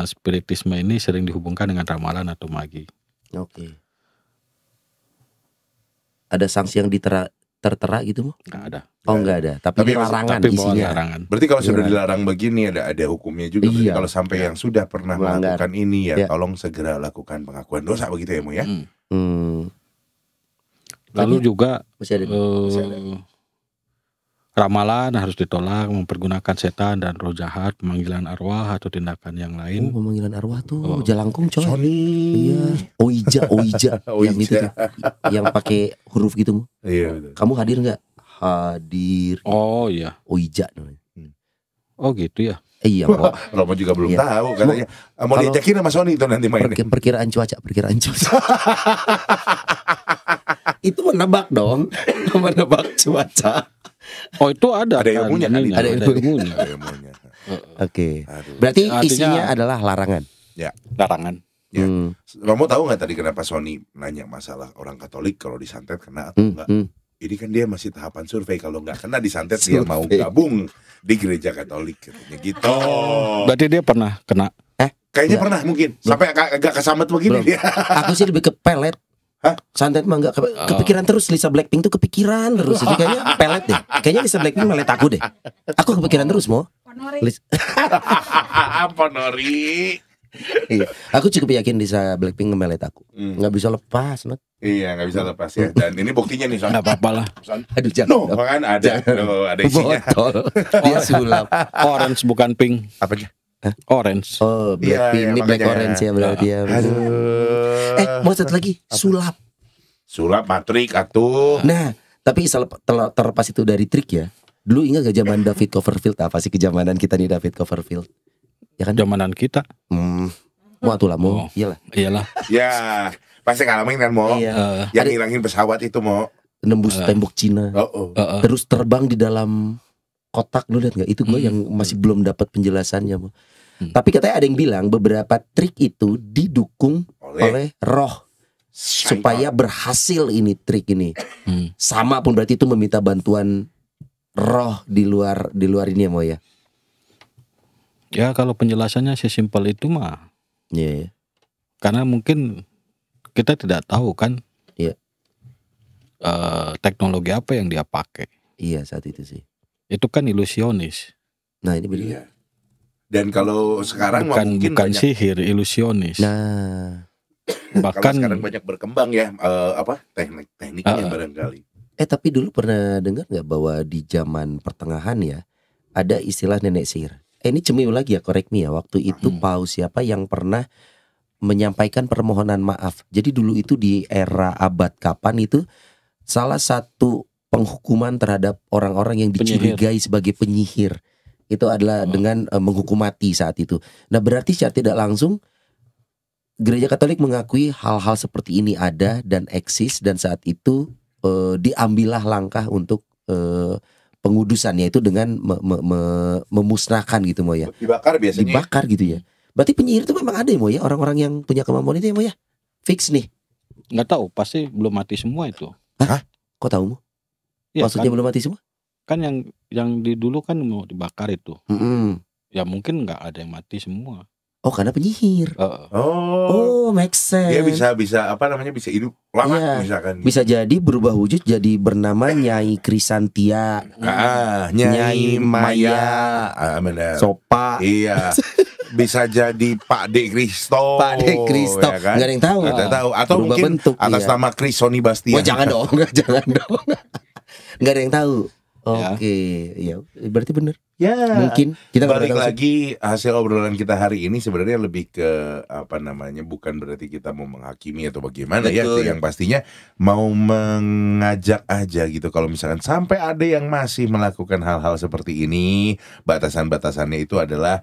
Speaker 3: Spiritisme ini sering dihubungkan dengan ramalan atau magi.
Speaker 2: Oke. Ada sanksi yang tertera gitu, Mo?
Speaker 3: Nggak ada.
Speaker 2: Oh, nggak ada. Tapi larangan isinya.
Speaker 3: Larangan.
Speaker 1: Berarti kalau sudah dilarang begini ada hukumnya juga. Berarti kalau sampai yang sudah pernah melakukan ini ya, tolong segera lakukan pengakuan dosa begitu ya, Mo ya.
Speaker 3: Lalu juga
Speaker 2: masih ada.
Speaker 3: Ramalan harus ditolak, mempergunakan setan dan roh jahat, pemanggilan arwah atau tindakan yang lain.
Speaker 2: Pemanggilan arwah tuh jalangkung, coy.
Speaker 1: Sony.
Speaker 2: Iya, Oija. Yang itu tuh. Yang pakai huruf gitu, Mo.
Speaker 1: Iya, betul.
Speaker 2: Kamu hadir nggak? Hadir.
Speaker 3: Oh iya.
Speaker 2: Oija namanya.
Speaker 3: Oh gitu ya.
Speaker 2: Iya, Mo.
Speaker 1: Romo juga belum tahu katanya. Mau diajakin sama Sony itu nanti main.
Speaker 2: Perkiraan cuaca. Itu menebak dong. Menebak cuaca.
Speaker 3: Oh itu ada
Speaker 1: ilmunya kan?
Speaker 2: Ada ilmunya. Oke. Berarti isinya adalah larangan.
Speaker 1: Ya.
Speaker 3: Larangan.
Speaker 1: Ya. Kamu tahu nggak tadi kenapa Sony nanya masalah orang Katolik kalau disantet kena atau enggak? Ini kan dia masih tahapan survei, kalau nggak kena disantet dia mau gabung di gereja Katolik katanya gitu.
Speaker 3: Berarti dia pernah kena?
Speaker 1: Kayaknya pernah mungkin. Sampai agak kesamet begini dia.
Speaker 2: Aku sih lebih ke pelet.
Speaker 1: Hah?
Speaker 2: Santet mah enggak kepikiran terus. Lisa Blackpink tuh kepikiran terus. Jadi kayaknya pelet deh. Kayaknya Lisa Blackpink melet aku deh. Aku kepikiran terus mau.
Speaker 1: Ponori.
Speaker 2: Iya. Aku cukup yakin Lisa Blackpink ngemelet aku. Nggak bisa lepas, Not.
Speaker 1: Iya, nggak bisa lepas ya. Dan ini buktinya nih, Son.
Speaker 3: Nggak apa-apa lah.
Speaker 2: Aduh, jangan.
Speaker 1: Kan ada isinya.
Speaker 2: Botol. Dia sulap.
Speaker 3: Orange bukan pink.
Speaker 1: Apanya?
Speaker 3: Orange.
Speaker 2: Oh, Blackpink ini black orange ya berarti ya. Mau satu lagi, sulap.
Speaker 1: Sulap matrik atuh.
Speaker 2: Nah, tapi terlepas itu dari trik ya. Dulu ingat gak zaman David Copperfield? Apa sih kejamanan kita nih David Copperfield? Ya kan?
Speaker 3: Zamanan kita.
Speaker 2: Mau atuh lah mau.
Speaker 3: Iyalah.
Speaker 1: Ya, pasti ngalamin kan mau.
Speaker 2: Iya.
Speaker 1: Yang ngilangin pesawat itu mau.
Speaker 2: Nembus tembok Cina. Terus terbang di dalam kotak, lu lihat nggak? Itu gue yang masih belum dapat penjelasannya. Tapi katanya ada yang bilang beberapa trik itu didukung oleh roh supaya berhasil ini trik ini. Sama pun berarti itu meminta bantuan roh di luar ini ya mau ya.
Speaker 3: Ya kalau penjelasannya sesimpel itu mah.
Speaker 2: Iya.
Speaker 3: Karena mungkin kita tidak tahu kan.
Speaker 2: Iya.
Speaker 3: Teknologi apa yang dia pakai.
Speaker 2: Iya saat itu sih.
Speaker 3: Itu kan ilusionis.
Speaker 2: Nah ini benar.
Speaker 1: Iya. Dan kalau sekarang
Speaker 3: bukan sihir, ilusionis.
Speaker 2: Nah,
Speaker 3: bahkan
Speaker 1: sekarang banyak berkembang ya tekniknya barangkali.
Speaker 2: Tapi dulu pernah dengar nggak bahwa di zaman pertengahan ya ada istilah nenek sihir. Ini cemil lagi ya, correct me ya. Waktu itu paus siapa yang pernah menyampaikan permohonan maaf. Jadi dulu itu di era abad kapan itu salah satu penghukuman terhadap orang-orang yang dicurigai sebagai penyihir itu adalah dengan menghukum mati saat itu. Nah berarti secara tidak langsung gereja Katolik mengakui hal-hal seperti ini ada dan eksis, dan saat itu diambillah langkah untuk pengudusan, yaitu dengan memusnahkan gitu mau ya.
Speaker 1: Dibakar biasanya.
Speaker 2: Dibakar gitu ya. Berarti penyihir itu memang ada ya mau ya, orang-orang yang punya kemampuan itu ya mau ya. Fix nih.
Speaker 3: Nggak tahu, pasti belum mati semua itu.
Speaker 2: Hah? Kok tahu mu?
Speaker 3: Ya,
Speaker 2: maksudnya
Speaker 3: kan,
Speaker 2: belum mati semua?
Speaker 3: Kan yang di dulu kan mau dibakar itu. Ya mungkin nggak ada yang mati semua.
Speaker 2: Oh karena penyihir. Make sense.
Speaker 1: Dia bisa bisa hidup lama misalkan.
Speaker 2: Bisa jadi berubah wujud jadi bernama Nyai Krisantia.
Speaker 1: Nyai Maya. Benar.
Speaker 2: Sopa.
Speaker 1: Iya. Bisa jadi Pak De Kristo.
Speaker 2: Pak De Kristo. Ya kan? Nggak ada yang tahu.
Speaker 1: Nggak tahu. Atau berubah mungkin bentuk, atas nama Chris Sony Bastian.
Speaker 2: Jangan dong. Jangan dong. Nggak ada yang tahu. Oke, ya berarti benar.
Speaker 1: Ya,
Speaker 2: mungkin kita
Speaker 1: balik lagi hasil obrolan kita hari ini sebenarnya lebih ke bukan berarti kita mau menghakimi atau bagaimana. Betul. Ya, yang pastinya mau mengajak aja gitu. Kalau misalkan sampai ada yang masih melakukan hal-hal seperti ini, batasan-batasannya itu adalah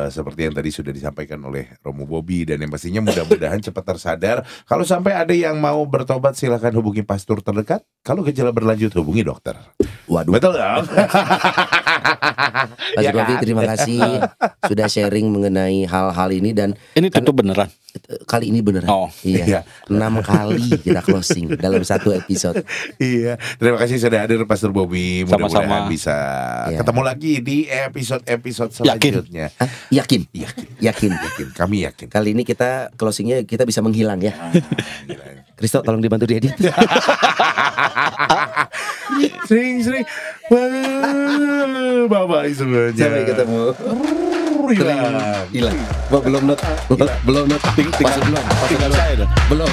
Speaker 1: seperti yang tadi sudah disampaikan oleh Romo Bobby, dan yang pastinya mudah-mudahan cepat tersadar. Kalau sampai ada yang mau bertobat, silakan hubungi pastor terdekat. Kalau gejala berlanjut, hubungi dokter.
Speaker 2: Waduh.
Speaker 1: Betul dong.
Speaker 2: Mas Bobby, terima kasih sudah sharing mengenai hal-hal ini, dan
Speaker 3: ini tentu beneran.
Speaker 2: Kali ini beneran. Iya. 6 kali kita closing dalam satu episode.
Speaker 1: Iya. Terima kasih sudah hadir Pastor Bobby. Mudah-mudahan bisa ketemu lagi di episode selanjutnya. Yakin. Kami yakin.
Speaker 2: Kali ini kita closingnya kita bisa menghilang ya. Kristo tolong dibantu diedit.
Speaker 1: Sering. Bye-bye semuanya.
Speaker 2: Sampai ketemu. Hilang. Belum not. Masuk duluan. Belum.